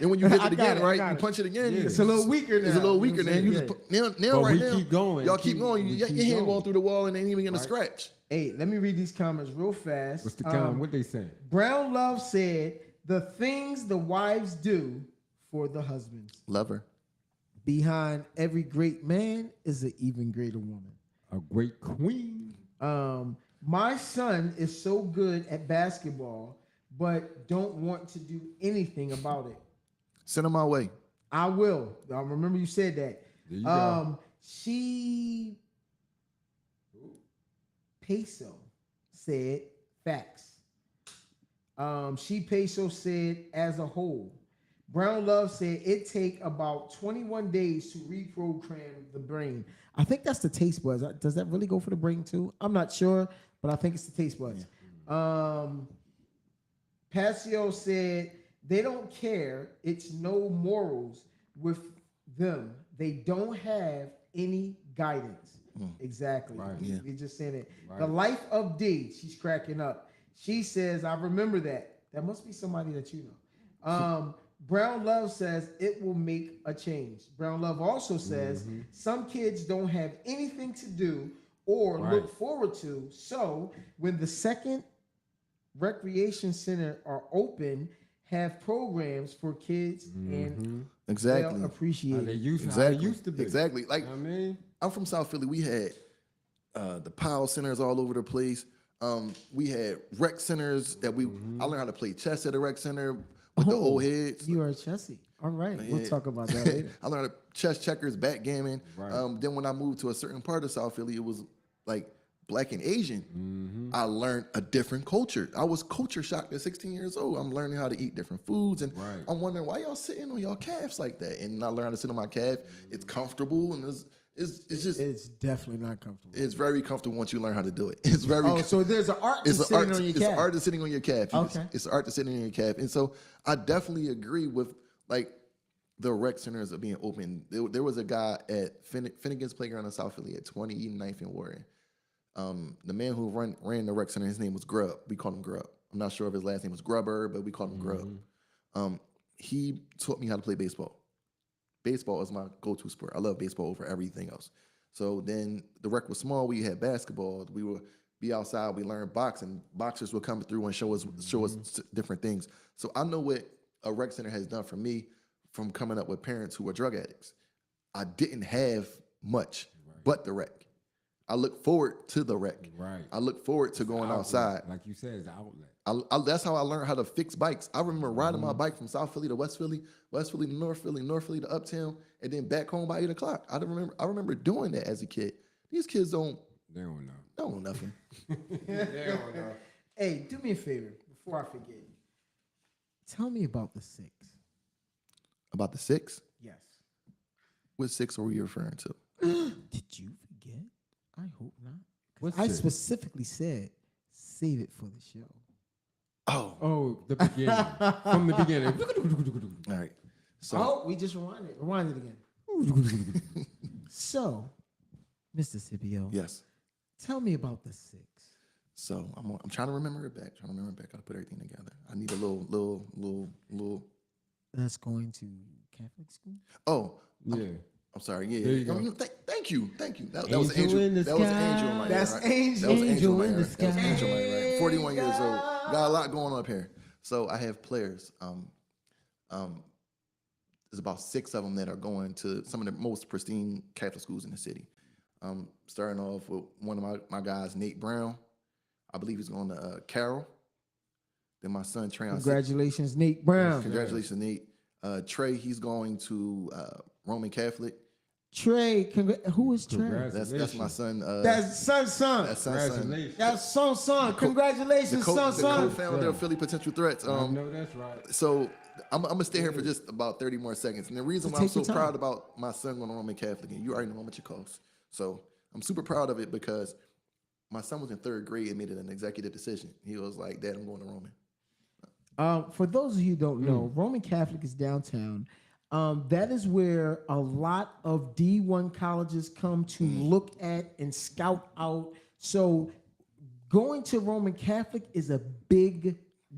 and when you hit it again, right? You punch it again. Yeah. It's a little weaker now. It's a little weaker now. You just now right now. Keep going. Y'all keep going. Your hand going through the wall and ain't even gonna scratch. Hey, let me read these comments real fast. What's the comment? What they saying? Brown Love said, The things the wives do for the husbands. Lover. Behind every great man is an even greater woman. A great queen. My son is so good at basketball, but don't want to do anything about it. Send him my way. I will. I remember you said that. There you go. She Peso said facts. She Peso said as a whole. Brown Love said it take about 21 days to reprogram the brain. I think that's the taste buds. Does that really go for the brain too? I'm not sure, but I think it's the taste buds. Passio said they don't care. It's no morals with them. They don't have any guidance. Exactly. Right. Yeah. You're just saying it. Right. The life of D. She's cracking up. She says, I remember that. That must be somebody that you know. Brown Love says it will make a change. Brown Love also says some kids don't have anything to do or look forward to. So when the second recreation center are open, have programs for kids and Exactly. they'll appreciate How they it. used to be. Exactly. Like, You know what I mean? I'm from South Philly. We had the Powell centers all over the place. We had rec centers that I learned how to play chess at a rec center with the old heads. You are Chelsea. All right. We'll Yeah. talk about that later. I learned chess, checkers, backgammon. Right. Then when I moved to a certain part of South Philly, it was like Black and Asian. I learned a different culture. I was culture shocked at 16 years old. I'm learning how to eat different foods, and I'm wondering why y'all sitting on y'all calves like that. And I learned how to sit on my calf. It's comfortable, and it's just It's definitely not comfortable. it's very comfortable once you learn how to do it. It's very So there's an art to it's an sitting art. on your It's calf. an art to sitting on your calf. Okay. It's an art to sitting on your calf. And so I definitely agree with like the rec centers are being open. There was a guy at Finnegan's Playground in South Philly at 29th and Warren. The man who ran the rec center, his name was Grub. We called him Grub. I'm not sure if his last name was Grubber, but we called him Grub. He taught me how to play baseball. Baseball is my go-to sport. I love baseball over everything else. So then the rec was small. We had basketball. We would be outside. We learned boxing. Boxers would come through and show us different things. So I know what a rec center has done for me from coming up with parents who were drug addicts. I didn't have much but the rec. I look forward to the rec. Right. I look forward to going outside. Like you said, it's the outlet. That's how I learned how to fix bikes. I remember riding my bike from South Philly to West Philly, West Philly to North Philly, North Philly to Uptown, and then back home by 8 o'clock. I remember doing that as a kid. These kids They don't know. don't know nothing. They don't know. Hey, do me a favor before I forget. Tell me about the 6. About the 6? Yes. What 6 were you referring to? Did you forget? I hope not. What's I 6? specifically said save it for the show. Oh, The beginning. From the beginning. all right. So Oh, we just rewind it. Rewind it again. So, Mr. Scipio, yes. tell me about the 6. So I'm trying to remember it back. Gotta put everything together. I need a little. That's going to Catholic school? Oh, Yeah. I'm sorry. Yeah. There you go. Thank you. That Angel was an angel. in the That was an sky. angel in my That's ear, right? angel. That was an Angel in in my the ear. That was an angel in my ear, right? 41 years old. sky. Got a lot going on up here. So I have players. There's about 6 of them that are going to some of the most pristine Catholic schools in the city. Starting off with one of my guys, Nate Brown. I believe he's going to Carroll. Then my son Trey. Congratulations, Nate Brown. Congratulations, Nate. Trey, he's going to Roman Catholic. Trey, who is Trey? Congrats. That's my son. That's son. That's son. Congratulations. That's son. The Congratulations, son. co-founder of Philly Potential Threats. I know that's right. So I'm gonna stay here for just about 30 more seconds. And the reason why I'm so proud about my son going to Roman Catholic, and you already know how much it costs. So I'm super proud of it because my son was in 3rd grade and made it an executive decision. He was like, "Dad, I'm going to Roman." For those of you who don't know, Roman Catholic is downtown. That is where a lot of D1 colleges come to look at and scout out. So going to Roman Catholic is a big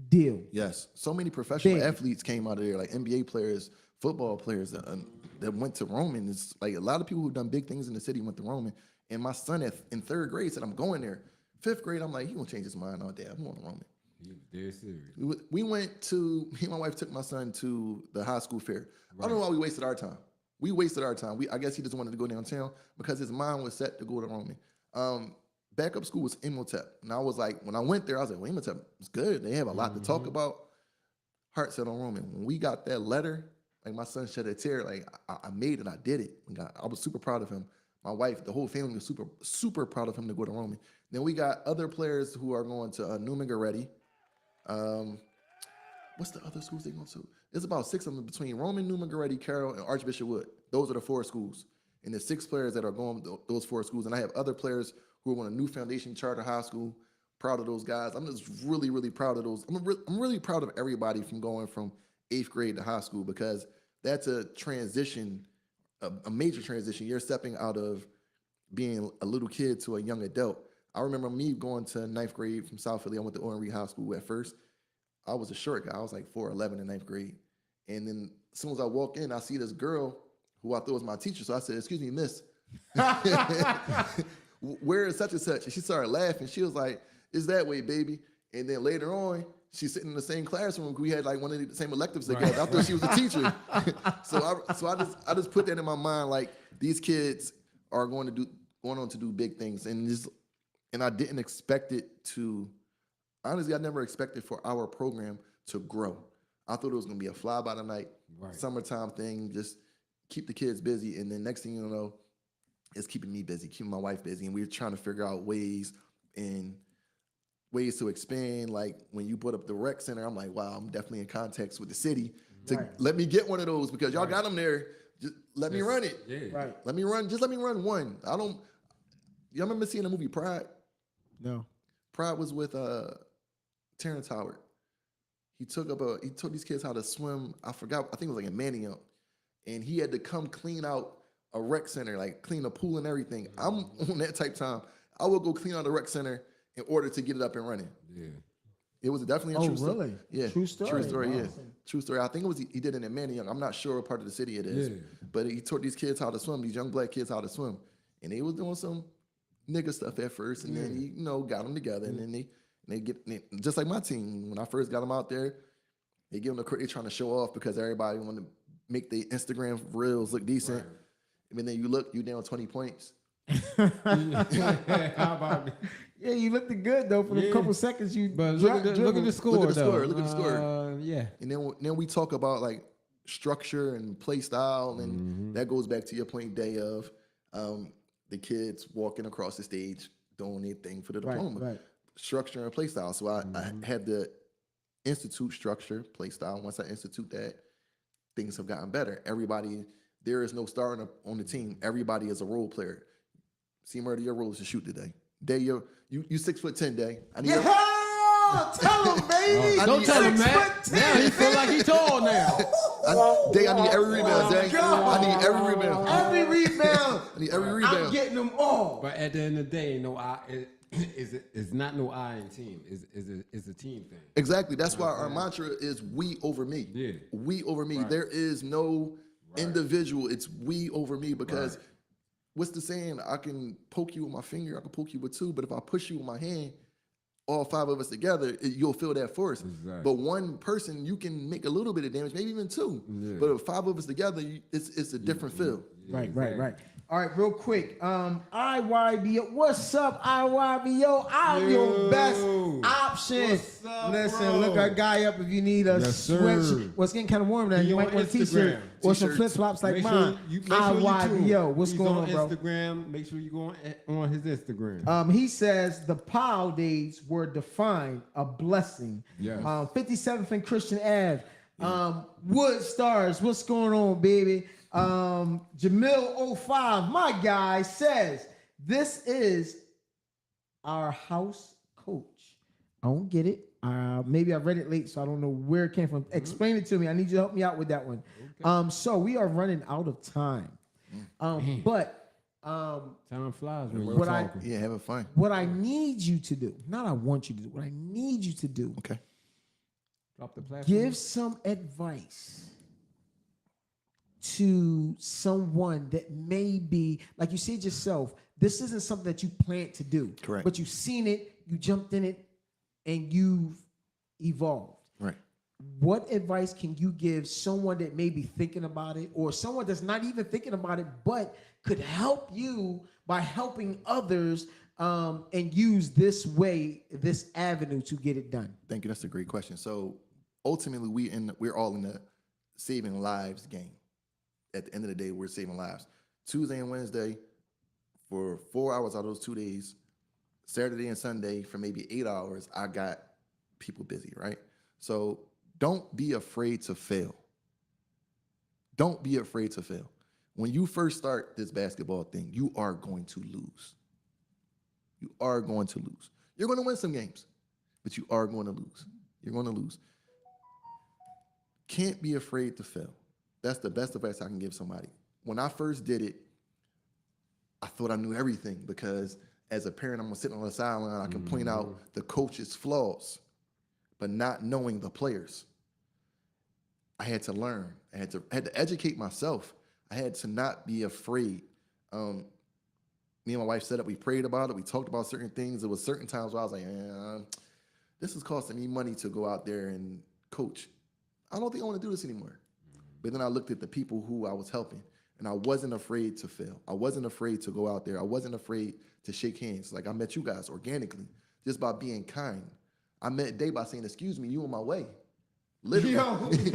deal. Yes, so many professional Big. athletes came out of there, like NBA players, football players that went to Roman. It's like a lot of people who've done big things in the city went to Roman. And my son in 3rd grade said, "I'm going there." 5th grade, I'm like, "He gonna change his mind all day. I'm going to Roman." He was dead serious. We went to, me and my wife took my son to the high school fair. I don't know why we wasted our time. We wasted our time. I guess he just wanted to go downtown because his mind was set to go to Roman. Backup school was Imhotep. And I was like, when I went there, I was like, well, Imhotep is good. They have a lot to talk about. Heart set on Roman. When we got that letter, like my son shed a tear. Like I made it. I did it. I was super proud of him. My wife, the whole family was super, super proud of him to go to Roman. Then we got other players who are going to Newman Goretti. What's the other schools they going to? There's about 6 of them between Roman, Newman Goretti, Carroll, and Archbishop Wood. Those are the 4 schools. And there's 6 players that are going to those 4 schools. And I have other players who are going to New Foundation Charter High School. Proud of those guys. I'm just really, really proud of those. I'm really proud of everybody from going from 8th grade to high school because that's a transition, a major transition. You're stepping out of being a little kid to a young adult. I remember me going to 9th grade from South Philly. I went to Owen Reed High School at first. I was a short guy. I was like 4'11" in 9th grade. And then as soon as I walk in, I see this girl who I thought was my teacher. So I said, "Excuse me, miss, where is such and such?" And she started laughing. She was like, "It's that way, baby." And then later on, she's sitting in the same classroom. We had like one of the same electives together. I thought she was a teacher. so I just put that in my mind. Like these kids are going on to do big things, and I didn't expect it to. Honestly, I never expected for our program to grow. I thought it was going to be a fly by the night, summertime thing, just keep the kids busy, and then next thing you know, it's keeping me busy, keeping my wife busy, and we're trying to figure out ways to expand. Like when you put up the rec center, I'm like, wow, I'm definitely in contact with the city to let me get one of those because y'all got them there. Just let me run it. Yeah. Right. Let me run one. Y'all remember seeing the movie Pride? No. Pride was with Terrence Howard. He taught these kids how to swim. I forgot. I think it was like in Manioc, and he had to come clean out a rec center, like clean a pool and everything. I'm on that type time. I would go clean out the rec center in order to get it up and running. Yeah. It was definitely a true story. Really? Yeah. True story. True story, yeah. Awesome. True story. I think it was he did it in Manioc. I'm not sure what part of the city it is. Yeah. But he taught these kids how to swim, these young black kids how to swim. And they was doing some nigga stuff at first, and then he, got them together, and then they get just like my team. When I first got them out there, they give them they trying to show off because everybody want to make their Instagram reels look decent. Right. And then you down 20 points. How about Yeah, you looked good though for the couple seconds you. But look at the score. Look at the score. Yeah. And then we talk about like structure and play style, and that goes back to your point, Day, of the kids walking across the stage doing their thing for the diploma. Right. Structure and play style. So I had to institute structure, play style. Once I institute that, things have gotten better. There is no star on the team. Everybody is a role player. See, Murder, your role is to shoot today. Day, you 6'10", Day. I need Tell him, baby. Don't tell him that. Now he feel like he's tall now. Day, I need every rebound, Day. I need every rebound. Every rebound. I need every rebound. I'm getting them all. But at the end of the day, it's not no I in team. It's a team thing. Exactly. That's why our mantra is we over me. Yeah. We over me. Right. There is no individual. It's we over me because what's the saying? I can poke you with my finger. I can poke you with 2. But if I push you with my hand, all 5 of us together, you'll feel that force. Exactly. But one person, you can make a little bit of damage, maybe even 2. Yeah. But if 5 of us together, it's a different feel. Right. All right, real quick. IYBO, what's up, IYBO? I'm your best option. What's up, Listen, bro? look our guy up if you need a sweatshirt. Well, it's getting kind of warm now. He You might on want a t-shirt or some T-shirts. flip-flops like Make sure mine. you IYBO, what's He's going on, bro? Instagram. Make sure you go on his Instagram. He says the POW days were defined a blessing. Yes. 57th and Christian Ave. Wood Stars, what's going on, baby? Jamil05, my guy, says this is our house coach. I don't get it. Maybe I read it late, so I don't know where it came from. Explain it to me. I need you to help me out with that one. Okay. So we are running out of time. But time flies when you're talking. Yeah, having fun. what I need you to do, not I want you to do, what I need you to do, Okay. Drop the platform. give some advice to someone that may be, like you said yourself, this isn't something that you planned to do. Correct. But you've seen it, you jumped in it, and you've evolved. Right. What advice can you give someone that may be thinking about it, or someone that's not even thinking about it, but could help you by helping others and use this way, this avenue to get it done? Thank you. That's a great question. So ultimately, we're all in the saving lives game. At the end of the day, we're saving lives. Tuesday and Wednesday for 4 hours out of those 2 days, Saturday and Sunday for maybe 8 hours, I got people busy, right? So don't be afraid to fail. Don't be afraid to fail. When you first start this basketball thing, you are going to lose. You are going to lose. You're going to win some games, but you are going to lose. You're going to lose. Can't be afraid to fail. That's the best advice I can give somebody. When I first did it, I thought I knew everything because as a parent, I'm sitting on the sideline, I can point out the coach's flaws, but not knowing the players. I had to learn. I had to educate myself. I had to not be afraid. Me and my wife said it. We prayed about it. We talked about certain things. There was certain times where I was like, this is costing me money to go out there and coach. I don't think I want to do this anymore. But then I looked at the people who I was helping, and I wasn't afraid to fail. I wasn't afraid to go out there. I wasn't afraid to shake hands. Like I met you guys organically, just by being kind. I met Day by saying, excuse me, you in my way. Literally. Yo, and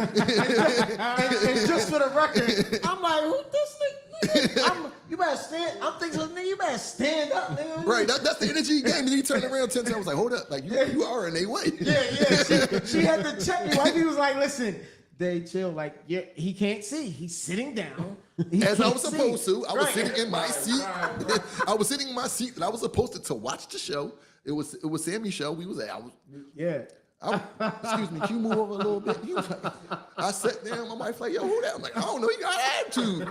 just for the record, I'm like, who this nigga? You better stand. I'm thinking, nigga, you better stand up, nigga. Right, that's the energy he gave me. And then he turned around 10 times. I was like, hold up, like you are in a way. Yeah. She had to check me. Wifey was like, listen, they chill. Like, yeah, he can't see. He's sitting down. As I was supposed to. I was sitting in my seat. Right. I was sitting in my seat and I was supposed to watch the show. It was Sammy's show. Excuse me, can you move over a little bit? He was like, I sat down, my wife like, yo, who that? I'm like, I don't know, he got attitude.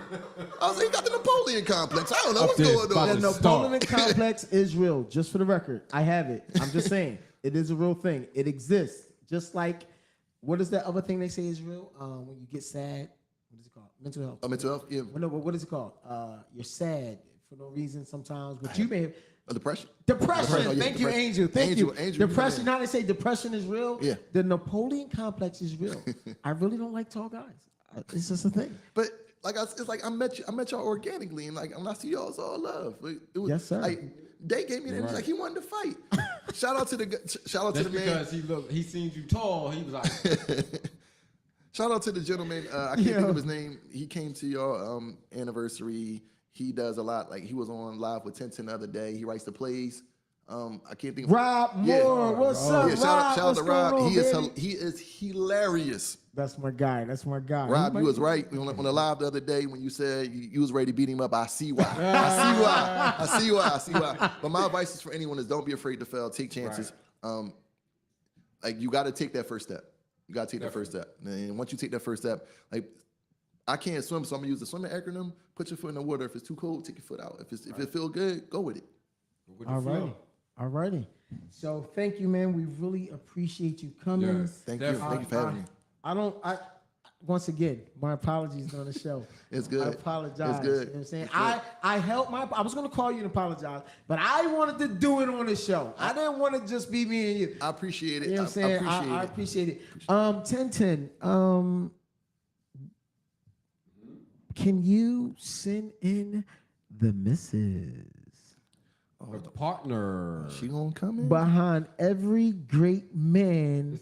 I was like, he got the Napoleon complex. I don't know what's going on. The Napoleon complex is real, just for the record. I have it. I'm just saying, it is a real thing. It exists. Just like, what is that other thing they say is real? When you get sad, what is it called? Mental health. Mental health, yeah. No, but what is it called? You're sad for no reason sometimes, but you may have... Depression. Thank you, Angel. Thank you. Angel, depression. Now they say depression is real. Yeah. The Napoleon complex is real. I really don't like tall guys. It's just a thing. But like it's like I met y'all organically, and like when I see y'all, it's all love. It was, yes, sir. Like they gave me that. Right. Like he wanted to fight. Shout out to the man. Because he seen you tall. He was like. Shout out to the gentleman. I can't think of his name. He came to your anniversary. He does a lot. Like he was on live with Tintin the other day. He writes the plays. I can't think of Rob Moore. What's up, yeah, Rob? Shout out to Rob. On, he is hilarious. That's my guy. Rob, you was right on the live the other day when you said you was ready to beat him up. I see why. I see why. But my advice is for anyone is don't be afraid to fail. Take chances. Right. Like you got to take that first step. You got to take that first step. And once you take that first step, like I can't swim, so I'm gonna use the swimming acronym. Put your foot in the water. If it's too cold, take your foot out. If it feels good, go with it. All righty. So thank you, man. We really appreciate you coming. Yes, thank you for having me. Once again, my apologies on the show. It's good. I apologize. It's good. You know what I'm saying? I helped I was gonna call you and apologize, but I wanted to do it on the show. I didn't want to just be me and you. I appreciate it. You know what I'm saying? I appreciate it. Tintin, can you send in the missus? The partner. She gonna come in? Behind every great man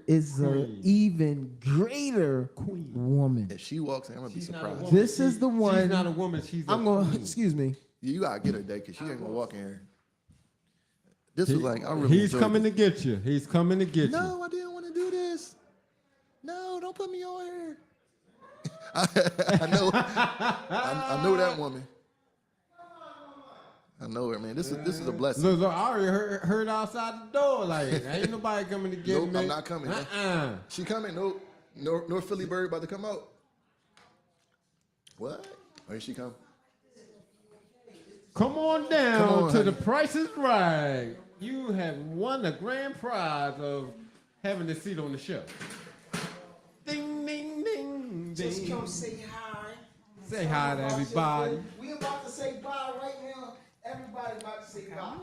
is an even greater woman. If she walks in, I'm gonna be surprised. This is the one. She's not a woman. She's I'm going to, excuse me. You gotta get her day because she ain't gonna walk in here. This was like, I really He's coming to get you. He's coming to get you. No, I didn't want to do this. No, don't put me on here. I know that woman. I know her, man. This is a blessing. Look, I already heard outside the door. Like, ain't nobody coming to get me. Nope, I'm not coming. She coming. Nope. No Philly bird about to come out. What? Where she come? Come on down to The Price is Right. You have won the grand prize of having a seat on the show. Ding, ding, ding, ding. Just come say hi. Say hi to everybody. We about to say bye right now. Everybody about to say bye.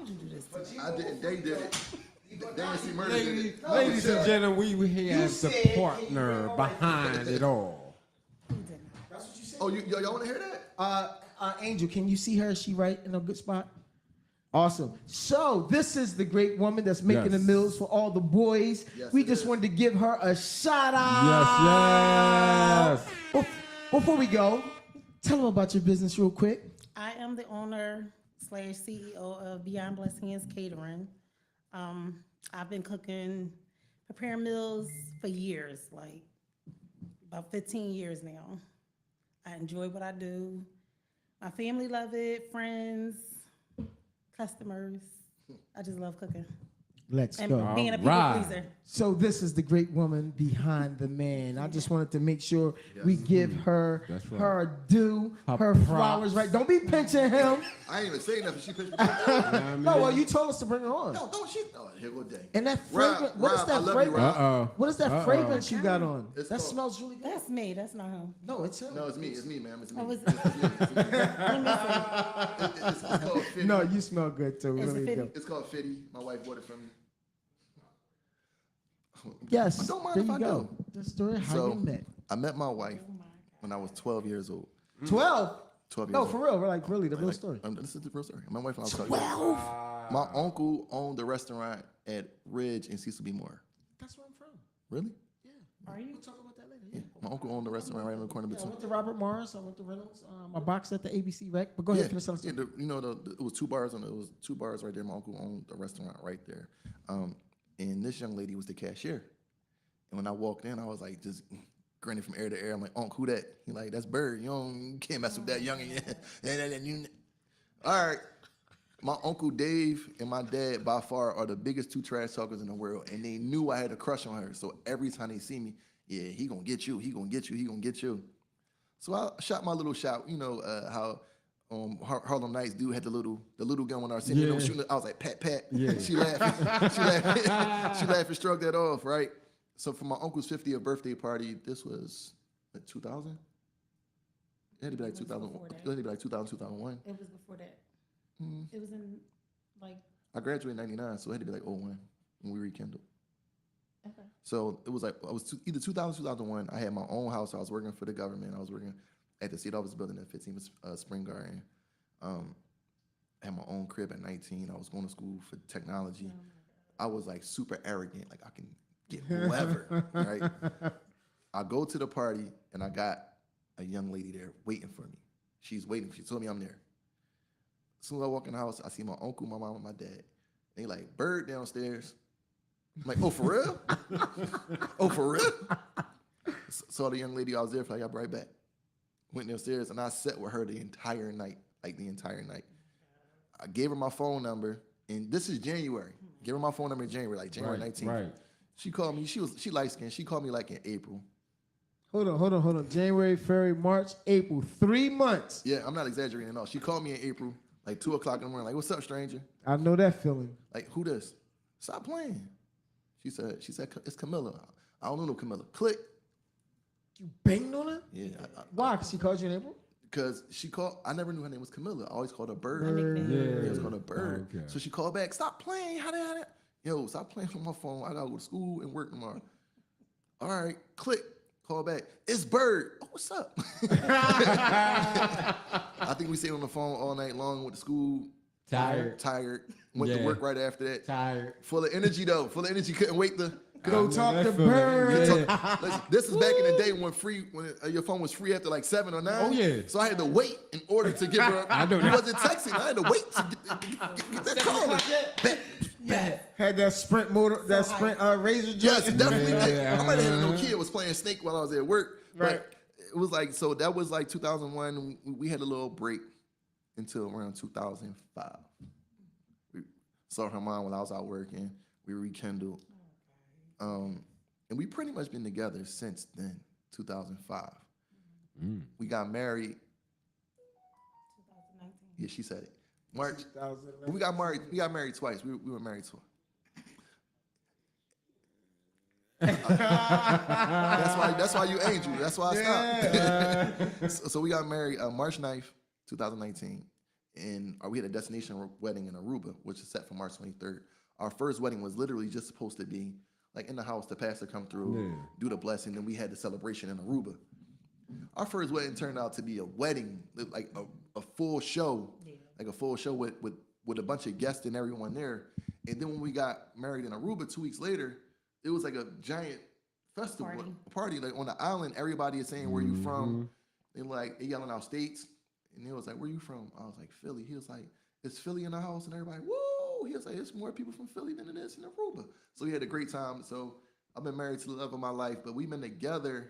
I did. They did it. Dancy Murder. Ladies and gentlemen, we have the said, partner behind it all. That's what you said. Oh, y'all want to hear that? Angel, can you see her? Is she right in a good spot? Awesome. So this is the great woman that's making the Yes. meals for all the boys. Yes, We it just is. wanted to give her a shout out. Yes. Before we go, tell them about your business real quick. I am the owner/CEO of Beyond Blessed Hands Catering. I've been preparing meals for years, like about 15 years now. I enjoy what I do. My family love it, friends, customers. I just love cooking Let's and go. being a people Alright. pleaser. So this is the great woman behind the man. I just wanted to make sure we give her That's right. her due, Her her props. flowers. Right? Don't be pinching him. I ain't even saying nothing. She pitched me. No, well, you told us to bring her on. No, don't she? Oh, here go Day. And that Rob, fragrance. What is Rob, I that love you, fragrance? Rob. Uh-oh. What is that fragrance you got on? It's That called- smells really good. That's me. That's not him. No, it's him. No, it's me. It's me, ma'am. It's me. Oh, is it? It's me. Let me see. It's called Fitty. No, you smell good too. Is it Really Fitty? do. It's called Fitty. My wife bought it from me. Yes. I don't mind there if you I go. do. The story how So you met. I met my wife when I was 12 years old. 12. 12 years No, old. for real. We're like really the real Like, story. This is the real story. My wife when I was 12 years old. My uncle owned the restaurant at Ridge in Cecil B. Moore. That's where I'm from. Really? Are you? We'll talk about that later. Yeah. My uncle owned the restaurant right in the corner I between. went to Robert Morris. I went to Reynolds. I boxed at the ABC Rec. But go ahead, finish telling us. It was 2 bars it was 2 bars right there. My uncle owned the restaurant right there. And this young lady was the cashier. And when I walked in, I was like just grinning from ear to ear. I'm like, Unc, who that? He like, that's Bird. You can't mess with that youngin'. All right. My Uncle Dave and my dad by far are the biggest 2 trash talkers in the world. And they knew I had a crush on her. So every time they see me, yeah, he gonna get you, he gonna get you, he gonna get you. So I shot my little shot, how Harlem Nights dude had the little gun when I was sitting there shooting. I was like, pat, pat. Yeah. She laughed. She laughed and struck that off, right? So for my uncle's 50th birthday party, this was 2000. It had to be like 2000. It had to be like 2000, 2001. It was before that. It was in like. I graduated in '99, so it had to be like 01 when we rekindled. Okay. So it was like either 2000, 2001. I had my own house. I was working for the government. I was working at the state office building at 15 Spring Garden. I had my own crib at 19. I was going to school for technology. I was like super arrogant, like I can get whoever, right? I go to the party and I got a young lady there waiting for me. She's waiting. She told me I'm there. As soon as I walk in the house, I see my uncle, my mom, and my dad. They like, Bird downstairs. I'm like, oh, for real? Oh, for real? Saw the young lady, I was there for like, I'll be right back. Went downstairs and I sat with her the entire night, I gave her my phone number, and this is January. Gave her my phone number in January, like January 19th. Right. She called me, she light skinned. She called me like in April. Hold on. January, February, March, April. 3 months. Yeah, I'm not exaggerating at all. She called me in April, like 2 o'clock in the morning, like, what's up, stranger? I know that feeling. Like, who this? Stop playing. She said, it's Camilla. I don't know no Camilla. Click. You banged on her? Yeah. Why? Because she called you in April? Because she called, I never knew her name was Camilla. I always called her Bird. nickname. Yeah, it was called her Bird. Okay. So she called back, stop playing. How that? Yo, stop playing on my phone. I got to go to school and work tomorrow. All right, click. Call back. It's Bird. Oh, what's up? I think we stayed on the phone all night long, went to school. Tired. Went to Yeah. work right after that. Tired. Full of energy, though. Full of energy. Couldn't wait to Go talk that to feeling. Bird. Yeah. Listen, this is back in the day when your phone was free after like 7 or 9. Oh, yeah. So I had to wait in order to give her. I know You that. wasn't texting. I had to wait to get that call. Had that Sprint motor, that Sprint razor joint. Yes, definitely. Yeah. I might have had no kid was playing Snake while I was at work. Right. But it was like, so that was like 2001. We had a little break until around 2005. We saw her mom while I was out working. We rekindled. And we pretty much been together since then, 2005. We got married. 2019. Yeah, she said it. March. We got married. We got married twice. We were married twice. That's why you angel. That's why I stopped. So we got married March 9th, 2019, and we had a destination wedding in Aruba, which is set for March 23rd. our first wedding was literally just supposed to be like in the house, the pastor come through, do the blessing, then we had the celebration in Aruba. Our first wedding turned out to be a wedding, like a full show, like a full show with a bunch of guests and everyone there. And then when we got married in Aruba 2 weeks later, it was like a giant festival, party like on the island. Everybody is saying, where you from? They yelling out states. And he was like, where you from? I was like, Philly. He was like, is Philly in the house? And everybody, woo! He was like, there's more people from Philly than it is in Aruba. So we had a great time. So I've been married to the love of my life, but we've been together,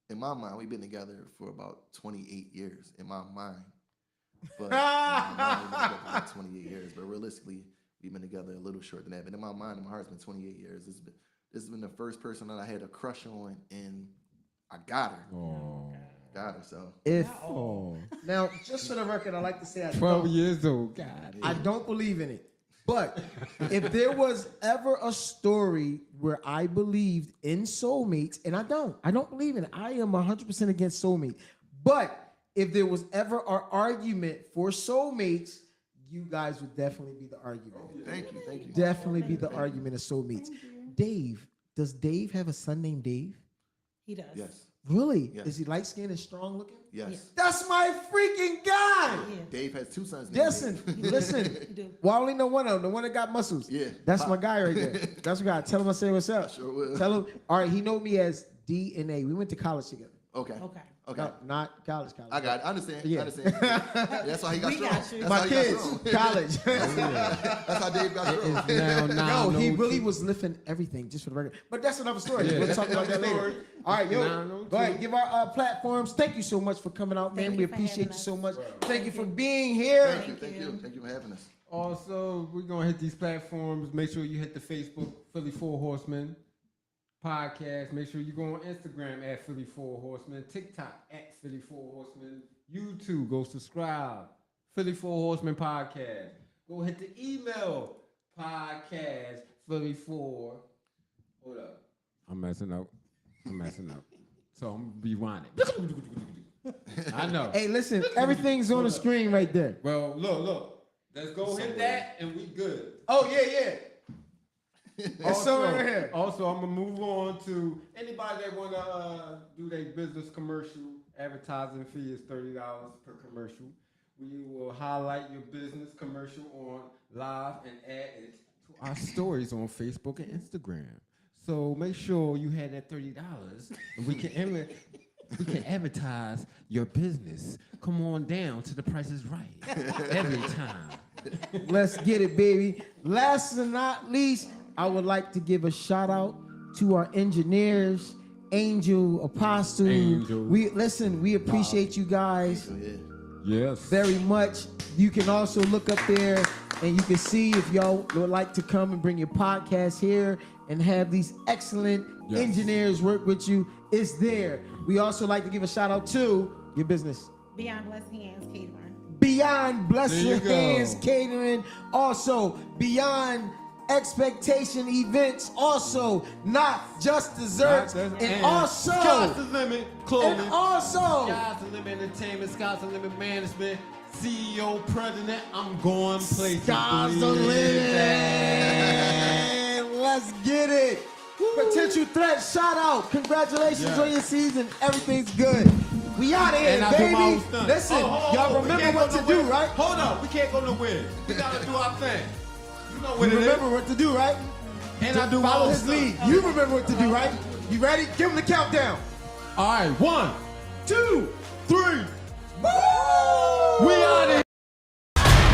in my mind, we've been together for about 28 years, in my mind. But in my mind, we've been together for about 28 years. But realistically, we've been together a little short than that. But in my mind and my heart's been 28 years. This has been the first person that I had a crush on, and I got her. Oh. Got her, so. Now, just for the record, I like to say 12 years old. God. I don't believe in it. But if there was ever a story where I believed in soulmates, and I don't believe in it. I am 100% against soulmates. But if there was ever an argument for soulmates, you guys would definitely be the argument. Thank you. Definitely be the argument of soulmates. Dave, does Dave have a son named Dave? He does. Yes. Really? Yes. Is he light-skinned and strong-looking? Yes. That's my freaking guy. Yeah. Dave has 2 sons named Dave. Listen. Well, I only know one of them, the one that got muscles. Yeah. That's my guy right there. That's my guy. Tell him I say what's up. Sure will. Tell him. All right, he know me as D and A. We went to college together. Okay. No, not college. I got it. I understand. Yeah. I understand. Yeah, that's how he got We strong. got you. That's My how he got kids, strong. college. That's how Dave got strong. No, he really was lifting everything, just for the record. But that's another story. We'll talk about that later. All right, yo, go ahead. Give our platforms. Thank you so much for coming out, man. Thank We you for appreciate having you so us. much. Thank you for being here. Thank you for having us. Also, we're going to hit these platforms. Make sure you hit the Facebook, Philly4Horsemen podcast. Make sure you go on Instagram at Philly4Horsemen, TikTok at Philly4Horsemen, YouTube, go subscribe, Philly4Horsemen podcast. Go hit the email, podcast, Philly4. Hold up. I'm messing up. So I'm rewinding. I know. Hey, listen, everything's on the screen right there. Well, look. Let's go hit that and we good. Oh, yeah. It's somewhere right here. Also, I'm gonna move on to anybody that wanna do their business commercial. Advertising fee is $30 per commercial. We will highlight your business commercial on live and add it to our stories on Facebook and Instagram. So make sure you had that $30 and we can advertise your business. Come on down to the Price is Right every time. Let's get it, baby. Last and not least, I would like to give a shout out to our engineers, Angel, Apostle. We appreciate you guys Yes. very much. You can also look up there and you can see if y'all would like to come and bring your podcast here and have these excellent engineers work with you. It's there. We also like to give a shout out to your business. Beyond Blessed Hands Catering. Beyond Blessed There you go. Hands Catering. Also, Beyond Expectation Events. Also, Not Just Desserts. And also, Sky's the Limit Clothing. and also, Sky's the Limit Entertainment. Sky's the Limit Management. CEO, President. I'm going places. Sky's the limit. Let's get it. Potential threat, shout out. Congratulations on your season. Everything's good. We out of here, And I do my baby. own stunt. Listen, y'all remember what to do, right? Hold up. We can't go nowhere. We gotta do our thing. You know what You it is. remember what to do, right? And I do my Follow own his stunt. lead. You remember what to do, right? You ready? Give him the countdown. All right. 1, 2, 3. Woo!